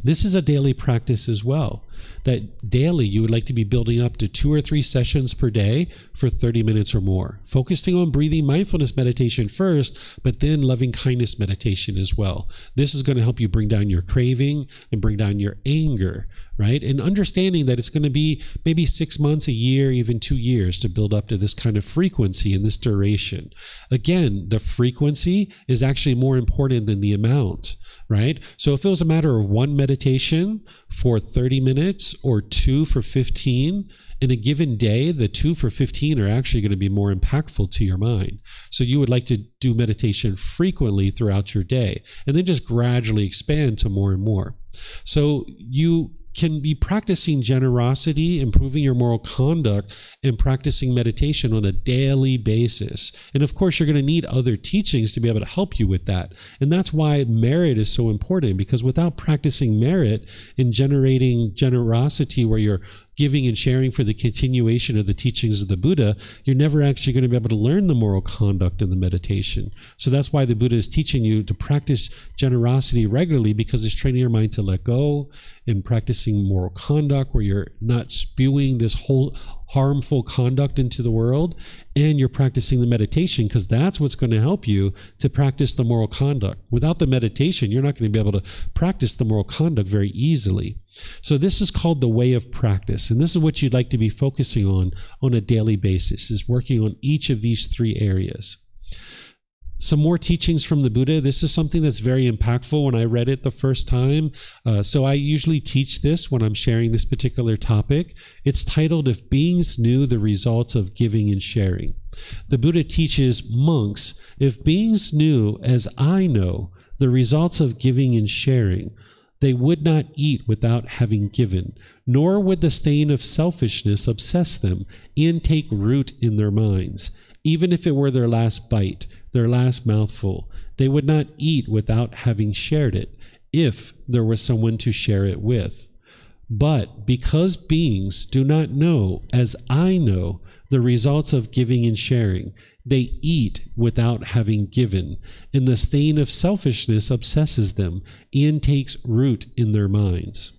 This is a daily practice as well, that daily you would like to be building up to 2 or 3 sessions per day for 30 minutes or more, focusing on breathing mindfulness meditation first, but then loving kindness meditation as well. This is going to help you bring down your craving and bring down your anger, right? And understanding that it's going to be maybe 6 months, a year, even 2 years to build up to this kind of frequency and this duration. Again, the frequency is actually more important than the amount, right? So if it was a matter of 1 meditation for 30 minutes or 2 for 15, in a given day, the 2 for 15 are actually going to be more impactful to your mind. So you would like to do meditation frequently throughout your day and then just gradually expand to more and more. So you can be practicing generosity, improving your moral conduct, and practicing meditation on a daily basis. And of course, you're going to need other teachings to be able to help you with that. And that's why merit is so important, because without practicing merit and generating generosity where you're giving and sharing for the continuation of the teachings of the Buddha, you're never actually going to be able to learn the moral conduct in the meditation. So that's why the Buddha is teaching you to practice generosity regularly, because it's training your mind to let go and practicing moral conduct where you're not spewing this whole harmful conduct into the world, and you're practicing the meditation, because that's what's going to help you to practice the moral conduct. Without the meditation, you're not going to be able to practice the moral conduct very easily. So this is called the way of practice, and this is what you'd like to be focusing on a daily basis, is working on each of these 3 areas. Some more teachings from the Buddha. This is something that's very impactful when I read it the first time. So I usually teach this when I'm sharing this particular topic. It's titled, If Beings Knew the Results of Giving and Sharing. The Buddha teaches monks, if beings knew, as I know, the results of giving and sharing, they would not eat without having given, nor would the stain of selfishness obsess them and take root in their minds. Even if it were their last bite, their last mouthful, they would not eat without having shared it, if there was someone to share it with. But because beings do not know, as I know, the results of giving and sharing, they eat without having given, and the stain of selfishness obsesses them and takes root in their minds.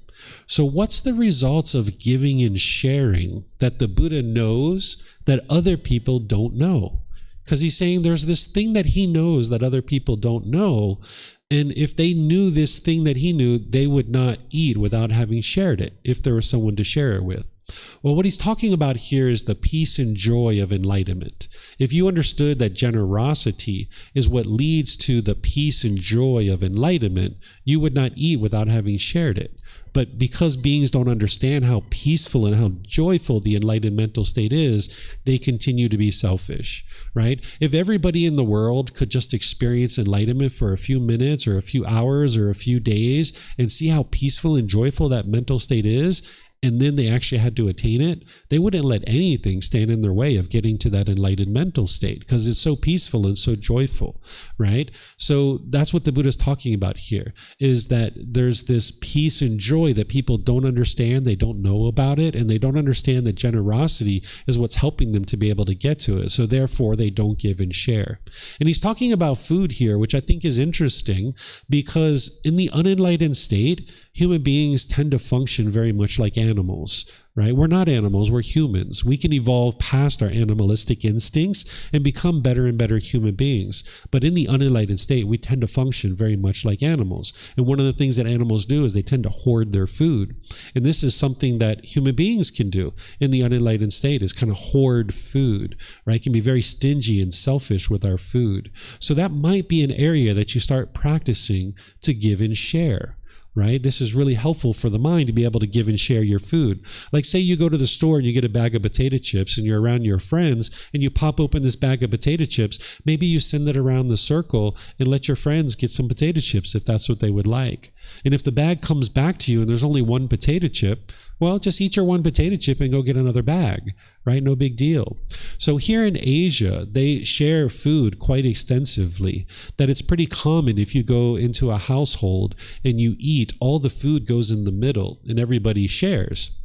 So what's the results of giving and sharing that the Buddha knows that other people don't know? Because he's saying there's this thing that he knows that other people don't know, and if they knew this thing that he knew, they would not eat without having shared it, if there was someone to share it with. Well, what he's talking about here is the peace and joy of enlightenment. If you understood that generosity is what leads to the peace and joy of enlightenment, you would not eat without having shared it. But because beings don't understand how peaceful and how joyful the enlightened mental state is, they continue to be selfish, right? If everybody in the world could just experience enlightenment for a few minutes or a few hours or a few days and see how peaceful and joyful that mental state is, and then they actually had to attain it, they wouldn't let anything stand in their way of getting to that enlightened mental state, because it's so peaceful and so joyful, right? So that's what the Buddha is talking about here, is that there's this peace and joy that people don't understand, they don't know about it, and they don't understand that generosity is what's helping them to be able to get to it. So therefore, they don't give and share. And he's talking about food here, which I think is interesting, because in the unenlightened state, human beings tend to function very much like animals, right? We're not animals, we're humans. We can evolve past our animalistic instincts and become better and better human beings. But in the unenlightened state, we tend to function very much like animals. And one of the things that animals do is they tend to hoard their food. And this is something that human beings can do in the unenlightened state, is kind of hoard food, right? Can be very stingy and selfish with our food. So that might be an area that you start practicing to give and share. Right? This is really helpful for the mind to be able to give and share your food. Like say you go to the store and you get a bag of potato chips and you're around your friends and you pop open this bag of potato chips. Maybe you send it around the circle and let your friends get some potato chips if that's what they would like. And if the bag comes back to you and there's only one potato chip, well, just eat your one potato chip and go get another bag, right? No big deal. So here in Asia, they share food quite extensively, that it's pretty common if you go into a household and you eat, all the food goes in the middle and everybody shares.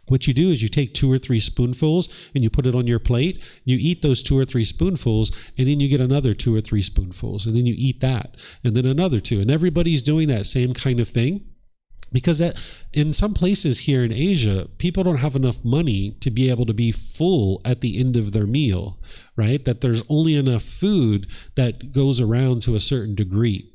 What you do is you take 2 or 3 spoonfuls and you put it on your plate, you eat those 2 or 3 spoonfuls, and then you get another 2 or 3 spoonfuls, and then you eat that, and then another 2. And everybody's doing that same kind of thing. Because in some places here in Asia, people don't have enough money to be able to be full at the end of their meal, right? That there's only enough food that goes around to a certain degree.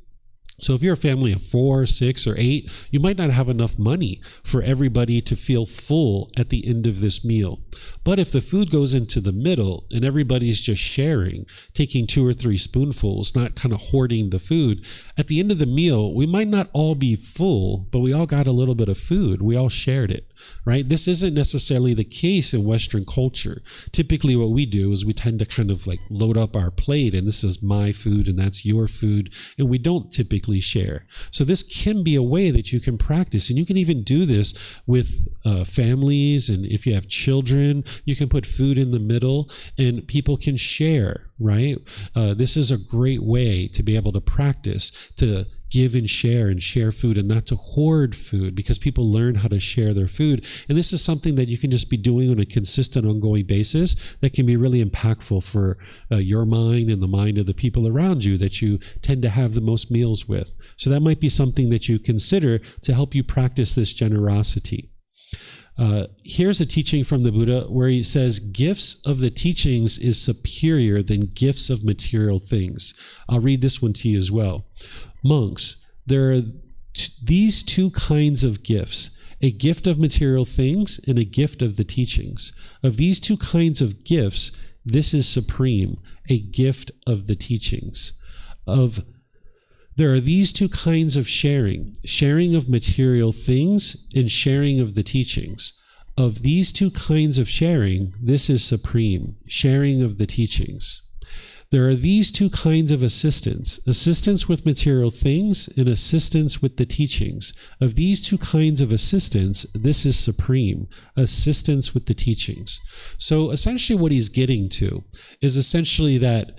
So if you're a family of 4, 6, or 8, you might not have enough money for everybody to feel full at the end of this meal. But if the food goes into the middle and everybody's just sharing, taking 2 or 3 spoonfuls, not kind of hoarding the food, at the end of the meal, we might not all be full, but we all got a little bit of food. We all shared it, right? This isn't necessarily the case in Western culture. Typically what we do is we tend to kind of like load up our plate, and this is my food and that's your food, and we don't typically share. So this can be a way that you can practice, and you can even do this with families, and if you have children, you can put food in the middle and people can share, right? This is a great way to be able to practice, to give and share food, and not to hoard food, because people learn how to share their food. And this is something that you can just be doing on a consistent, ongoing basis that can be really impactful for your mind and the mind of the people around you that you tend to have the most meals with. So that might be something that you consider to help you practice this generosity. Here's a teaching from the Buddha where he says, gifts of the teachings is superior than gifts of material things. I'll read this one to you as well. Monks, there are these 2 kinds of gifts, a gift of material things and a gift of the teachings. Of these 2 kinds of gifts, this is supreme, a gift of the teachings. There are these 2 kinds of sharing of material things and sharing of the teachings. Of these 2 kinds of sharing, this is supreme, sharing of the teachings. There are these 2 kinds of assistance with material things and assistance with the teachings. Of these 2 kinds of assistance, this is supreme, assistance with the teachings. So essentially what he's getting to is essentially that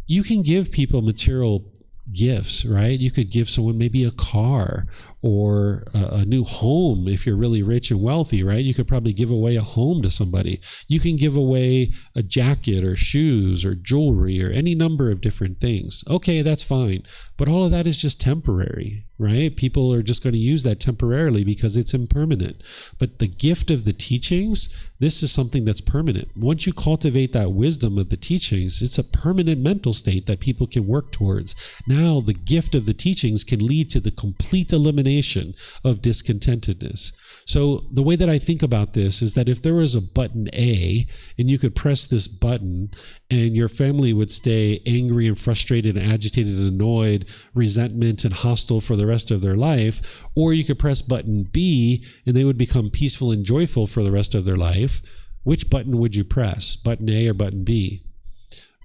you can give people material gifts, right? You could give someone maybe a car or a new home if you're really rich and wealthy, right? You could probably give away a home to somebody. You can give away a jacket or shoes or jewelry or any number of different things. Okay, that's fine. But all of that is just temporary, right? People are just going to use that temporarily because it's impermanent. But the gift of the teachings, this is something that's permanent. Once you cultivate that wisdom of the teachings, it's a permanent mental state that people can work towards. Now, the gift of the teachings can lead to the complete elimination of discontentedness. So the way that I think about this is that if there was a button A and you could press this button and your family would stay angry and frustrated and agitated and annoyed, resentment and hostile for the rest of their life, or you could press button B and they would become peaceful and joyful for the rest of their life, which button would you press? Button A or button B?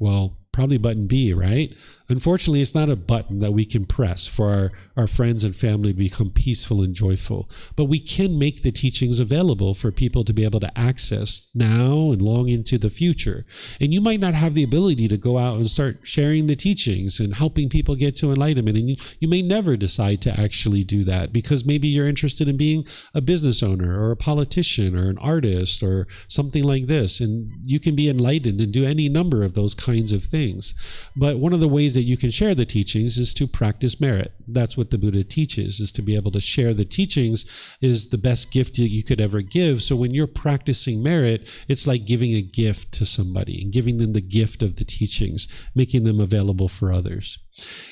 Well, probably button B, right? Unfortunately, it's not a button that we can press for our friends and family to become peaceful and joyful. But we can make the teachings available for people to be able to access now and long into the future. And you might not have the ability to go out and start sharing the teachings and helping people get to enlightenment. And you may never decide to actually do that because maybe you're interested in being a business owner or a politician or an artist or something like this. And you can be enlightened and do any number of those kinds of things. But one of the ways that you can share the teachings is to practice merit. That's what the Buddha teaches, is to be able to share the teachings is the best gift that you could ever give. So when you're practicing merit, it's like giving a gift to somebody and giving them the gift of the teachings, making them available for others.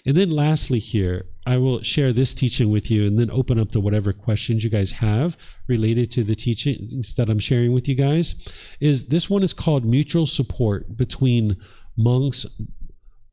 And then lastly here, I will share this teaching with you and then open up to whatever questions you guys have related to the teachings that I'm sharing with you guys. This one is called mutual support between monks,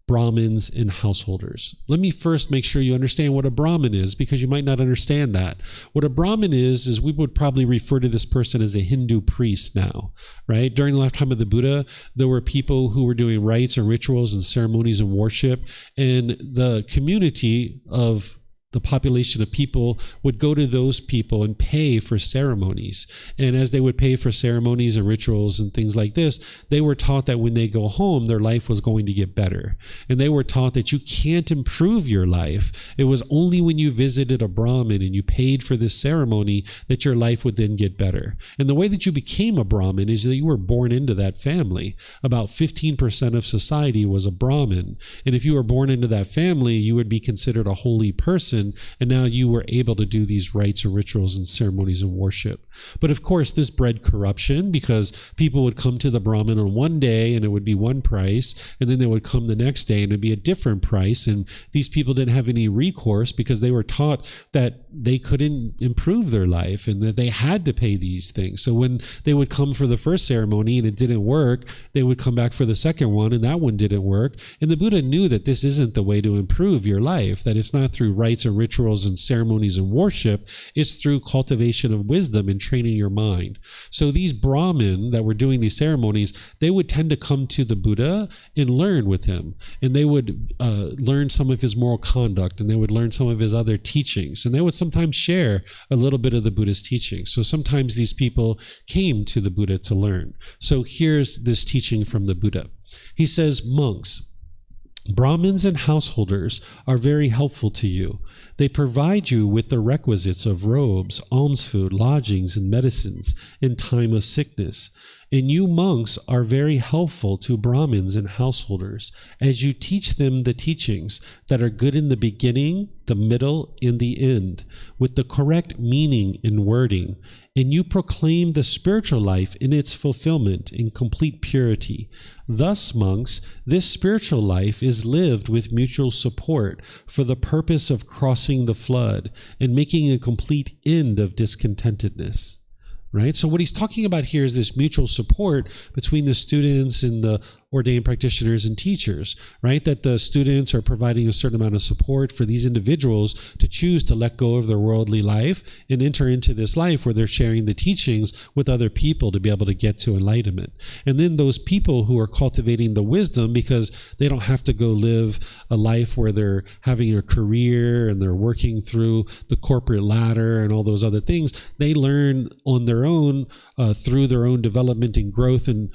Brahmins, and householders. Let me first make sure you understand what a Brahmin is, because you might not understand that. What a Brahmin is we would probably refer to this person as a Hindu priest now, right? During the lifetime of the Buddha, there were people who were doing rites and rituals and ceremonies and worship, and the community of the population of people would go to those people and pay for ceremonies. And as they would pay for ceremonies and rituals and things like this, they were taught that when they go home, their life was going to get better. And they were taught that you can't improve your life. It was only when you visited a Brahmin and you paid for this ceremony that your life would then get better. And the way that you became a Brahmin is that you were born into that family. About 15% of society was a Brahmin. And if you were born into that family, you would be considered a holy person. and now you were able to do these rites or rituals and ceremonies and worship. But of course, this bred corruption, because people would come to the Brahmin on one day and it would be one price, and then they would come the next day and it'd be a different price. And these people didn't have any recourse because they were taught that they couldn't improve their life and that they had to pay these things. So when they would come for the first ceremony and it didn't work, they would come back for the second one and that one didn't work. And the Buddha knew that this isn't the way to improve your life, that it's not through rites and rituals and ceremonies and worship, it's through cultivation of wisdom and training your mind. So these Brahmin that were doing these ceremonies, they would tend to come to the Buddha and learn with him. And they would learn some of his moral conduct, and they would learn some of his other teachings. And they would sometimes share a little bit of the Buddha's teachings. So sometimes these people came to the Buddha to learn. So here's this teaching from the Buddha. He says, monks, Brahmins and householders are very helpful to you. They provide you with the requisites of robes, alms food, lodgings, and medicines in time of sickness. And you monks are very helpful to Brahmins and householders as you teach them the teachings that are good in the beginning, the middle, and the end, with the correct meaning and wording. And you proclaim the spiritual life in its fulfillment in complete purity. Thus, monks, this spiritual life is lived with mutual support for the purpose of crossing the flood and making a complete end of discontentedness. Right? So what he's talking about here is this mutual support between the students and the ordained practitioners and teachers, right? That the students are providing a certain amount of support for these individuals to choose to let go of their worldly life and enter into this life where they're sharing the teachings with other people to be able to get to enlightenment. And then those people who are cultivating the wisdom, because they don't have to go live a life where they're having a career and they're working through the corporate ladder and all those other things, they learn on their own through their own development and growth and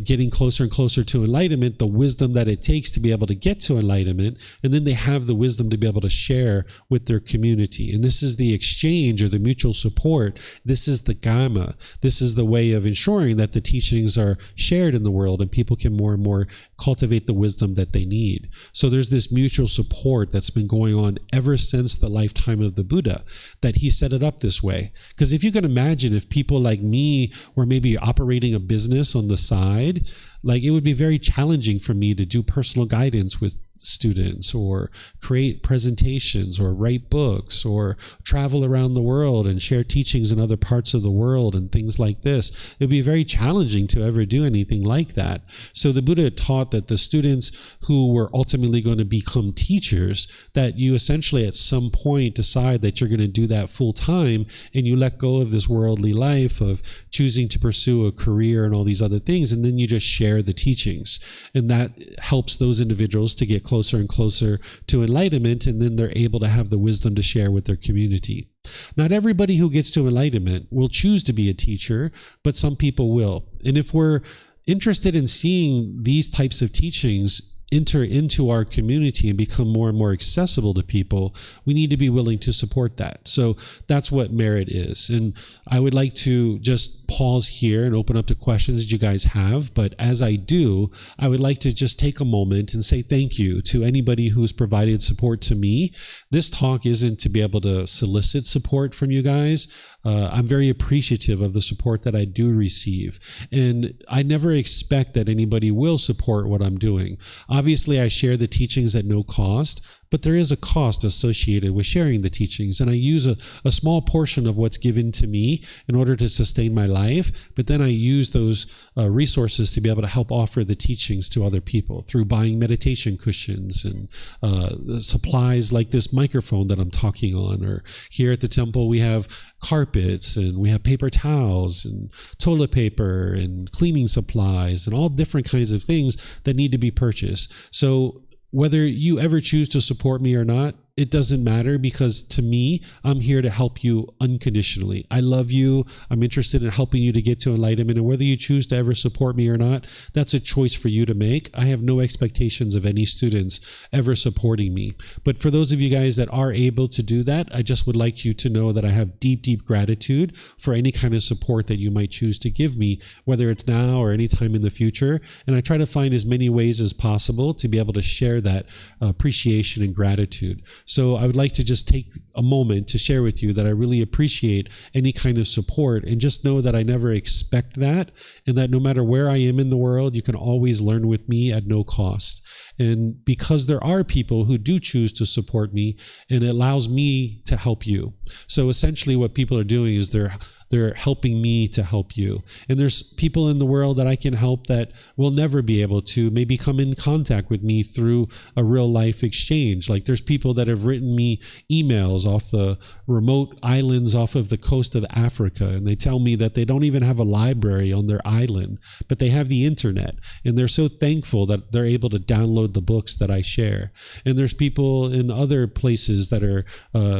getting closer and closer to enlightenment, the wisdom that it takes to be able to get to enlightenment, and then they have the wisdom to be able to share with their community. And this is the exchange or the mutual support. This is the Kamma. This is the way of ensuring that the teachings are shared in the world and people can more and more cultivate the wisdom that they need. So there's this mutual support that's been going on ever since the lifetime of the Buddha, that he set it up this way. Because if you can imagine, if people like me were maybe operating a business on the side, like it would be very challenging for me to do personal guidance with students or create presentations or write books or travel around the world and share teachings in other parts of the world and things like this. It would be very challenging to ever do anything like that. So the Buddha taught that the students who were ultimately going to become teachers, that you essentially at some point decide that you're going to do that full time and you let go of this worldly life of choosing to pursue a career and all these other things, and then you just share the teachings. And that helps those individuals to get closer and closer to enlightenment, and then they're able to have the wisdom to share with their community. Not everybody who gets to enlightenment will choose to be a teacher, but some people will. And if we're interested in seeing these types of teachings enter into our community and become more and more accessible to people, we need to be willing to support that. So that's what merit is. And I would like to just pause here and open up to questions that you guys have. But as I do, I would like to just take a moment and say thank you to anybody who's provided support to me. This talk isn't to be able to solicit support from you guys. I'm very appreciative of the support that I do receive. And I never expect that anybody will support what I'm doing. Obviously, I share the teachings at no cost, but there is a cost associated with sharing the teachings. And I use a small portion of what's given to me in order to sustain my life. But then I use those resources to be able to help offer the teachings to other people through buying meditation cushions and supplies like this microphone that I'm talking on. Or here at the temple, we have carpets and we have paper towels and toilet paper and cleaning supplies and all different kinds of things that need to be purchased. So whether you ever choose to support me or not, it doesn't matter, because to me, I'm here to help you unconditionally. I love you. I'm interested in helping you to get to enlightenment. And whether you choose to ever support me or not, that's a choice for you to make. I have no expectations of any students ever supporting me. But for those of you guys that are able to do that, I just would like you to know that I have deep, deep gratitude for any kind of support that you might choose to give me, whether it's now or any time in the future. And I try to find as many ways as possible to be able to share that appreciation and gratitude. So I would like to just take a moment to share with you that I really appreciate any kind of support, and just know that I never expect that, and that no matter where I am in the world, you can always learn with me at no cost. And because there are people who do choose to support me, and it allows me to help you. So essentially what people are doing is they're helping me to help you. And there's people in the world that I can help that will never be able to maybe come in contact with me through a real life exchange. Like there's people that have written me emails off the remote islands off of the coast of Africa, and they tell me that they don't even have a library on their island, but they have the internet, and they're so thankful that they're able to download the books that I share. And there's people in other places that are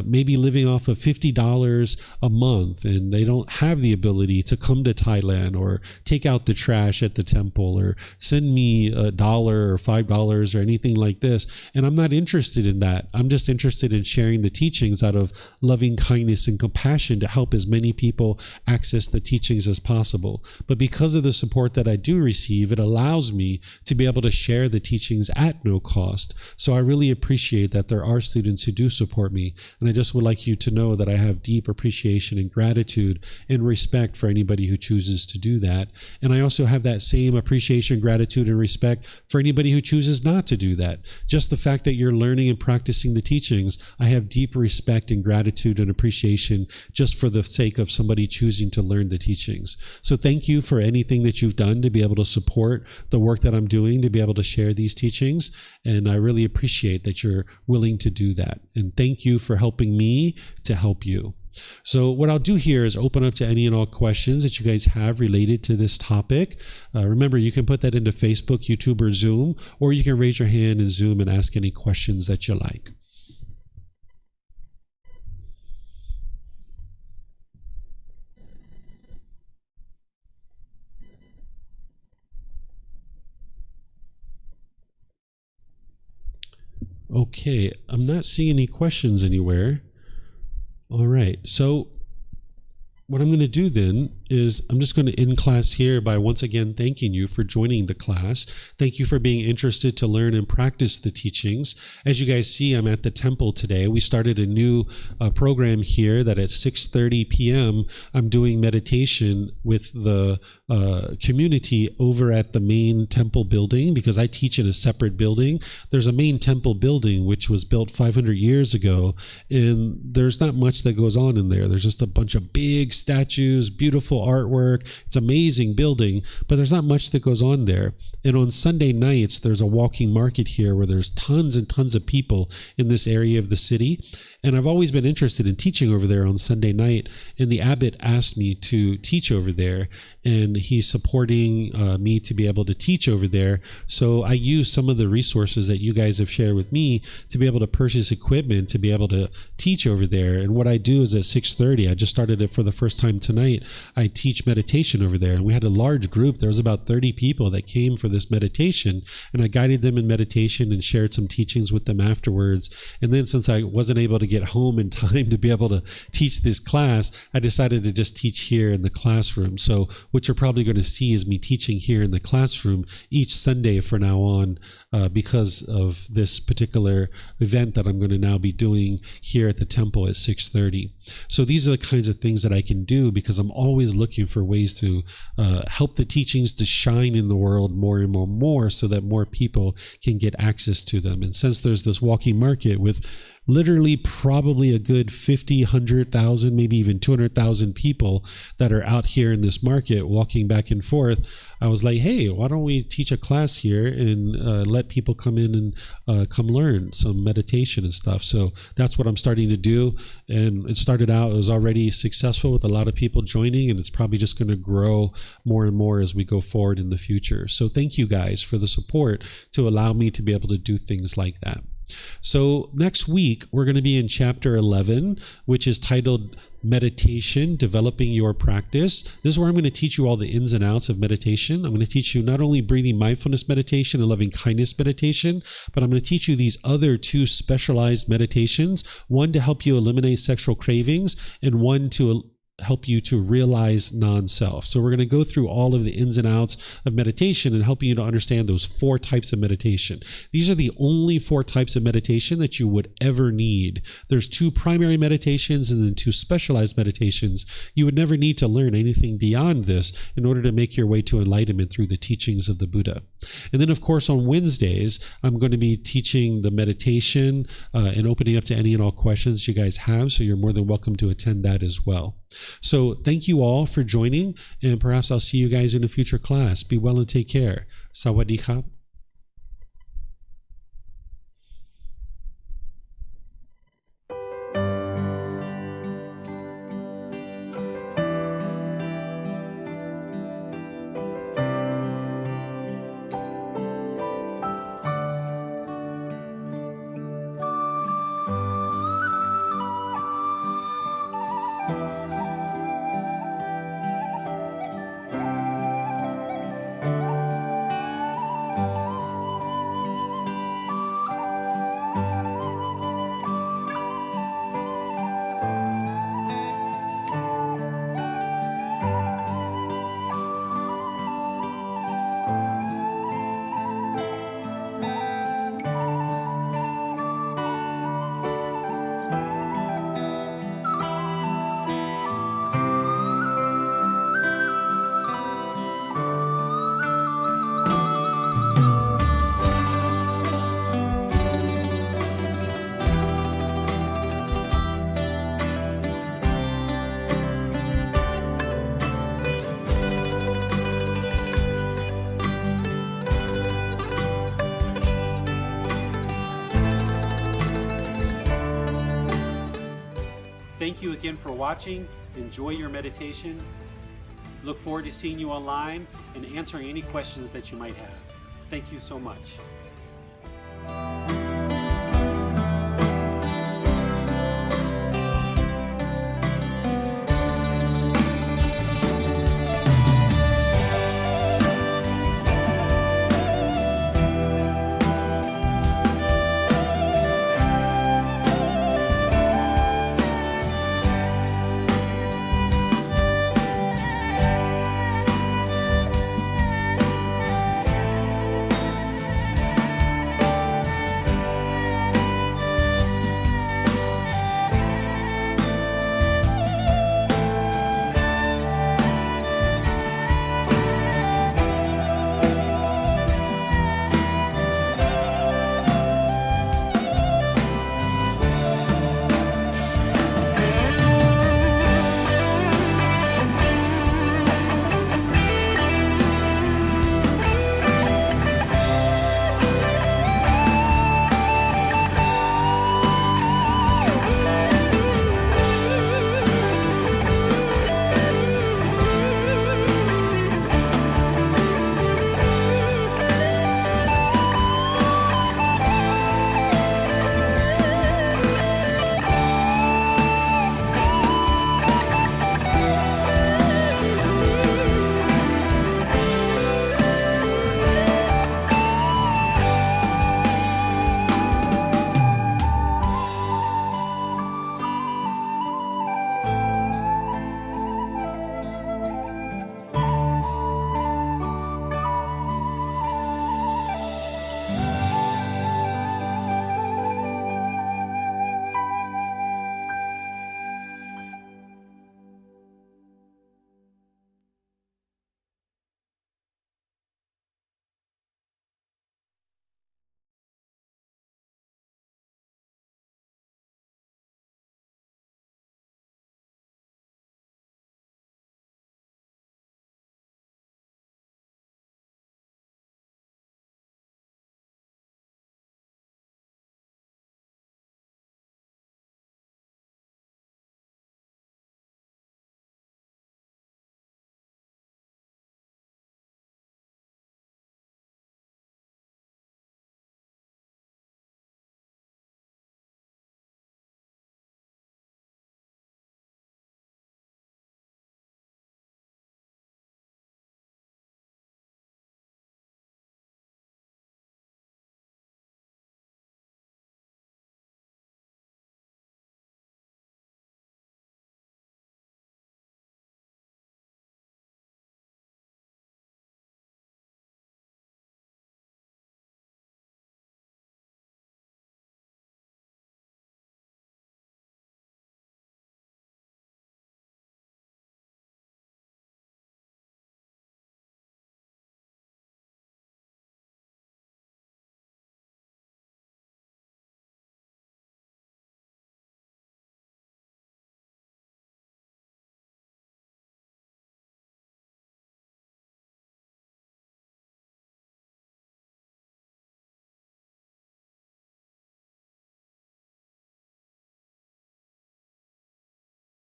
maybe living off of $50 a month, and they don't have the ability to come to Thailand or take out the trash at the temple or send me $1 or $5 or anything like this. And I'm not interested in that. I'm just interested in sharing the teachings out of loving kindness and compassion to help as many people access the teachings as possible. But because of the support that I do receive, it allows me to be able to share the teachings at no cost. So I really appreciate that there are students who do support me. And I just would like you to know that I have deep appreciation and gratitude and respect for anybody who chooses to do that. And I also have that same appreciation, gratitude, and respect for anybody who chooses not to do that. Just the fact that you're learning and practicing the teachings, I have deep respect and gratitude and appreciation just for the sake of somebody choosing to learn the teachings. So thank you for anything that you've done to be able to support the work that I'm doing, to be able to share these teachings. And I really appreciate that you're willing to do that. And thank you for helping me to help you. So what I'll do here is open up to any and all questions that you guys have related to this topic. Remember, you can put that into Facebook, YouTube, or Zoom, or you can raise your hand in Zoom and ask any questions that you like. Okay, I'm not seeing any questions anywhere. All right, so what I'm going to do then is I'm just going to end class here by once again thanking you for joining the class. Thank you for being interested to learn and practice the teachings. As you guys see, I'm at the temple today. We started a new program here that at 6:30 p.m. I'm doing meditation with the community over at the main temple building, because I teach in a separate building. There's a main temple building which was built 500 years ago, and there's not much that goes on in there. There's just a bunch of big statues, beautiful artwork. It's an amazing building, but there's not much that goes on there. And on Sunday nights, there's a walking market here where there's tons and tons of people in this area of the city. And I've always been interested in teaching over there on Sunday night. And the abbot asked me to teach over there, and he's supporting me to be able to teach over there. So I use some of the resources that you guys have shared with me to be able to purchase equipment to be able to teach over there. And what I do is at 6:30, I just started it for the first time tonight. I teach meditation over there. And we had a large group. There was about 30 people that came for this meditation. And I guided them in meditation and shared some teachings with them afterwards. And then since I wasn't able to get home in time to be able to teach this class, I decided to just teach here in the classroom. So what you're probably going to see is me teaching here in the classroom each Sunday from now on, because of this particular event that I'm going to now be doing here at the temple at 6:30. So these are the kinds of things that I can do because I'm always looking for ways to help the teachings to shine in the world more and more so that more people can get access to them. And since there's this walking market with literally probably a good 50, 100,000, maybe even 200,000 people that are out here in this market walking back and forth, I was like, hey, why don't we teach a class here and let people come in and come learn some meditation and stuff. So that's what I'm starting to do. And it started out, it was already successful with a lot of people joining, and it's probably just going to grow more and more as we go forward in the future. So thank you guys for the support to allow me to be able to do things like that. So next week, we're going to be in chapter 11, which is titled Meditation, Developing Your Practice. This is where I'm going to teach you all the ins and outs of meditation. I'm going to teach you not only breathing mindfulness meditation and loving kindness meditation, but I'm going to teach you these other two specialized meditations, one to help you eliminate sexual cravings and one to help you to realize non-self. So we're going to go through all of the ins and outs of meditation and helping you to understand those 4 types of meditation. These are the only 4 types of meditation that you would ever need. There's 2 primary meditations and then 2 specialized meditations. You would never need to learn anything beyond this in order to make your way to enlightenment through the teachings of the Buddha. And then, of course, on Wednesdays, I'm going to be teaching the meditation and opening up to any and all questions you guys have. So you're more than welcome to attend that as well. So thank you all for joining, and perhaps I'll see you guys in a future class. Be well and take care. Sawadee krap. Thank you again for watching. Enjoy your meditation. Look forward to seeing you online and answering any questions that you might have. Thank you so much.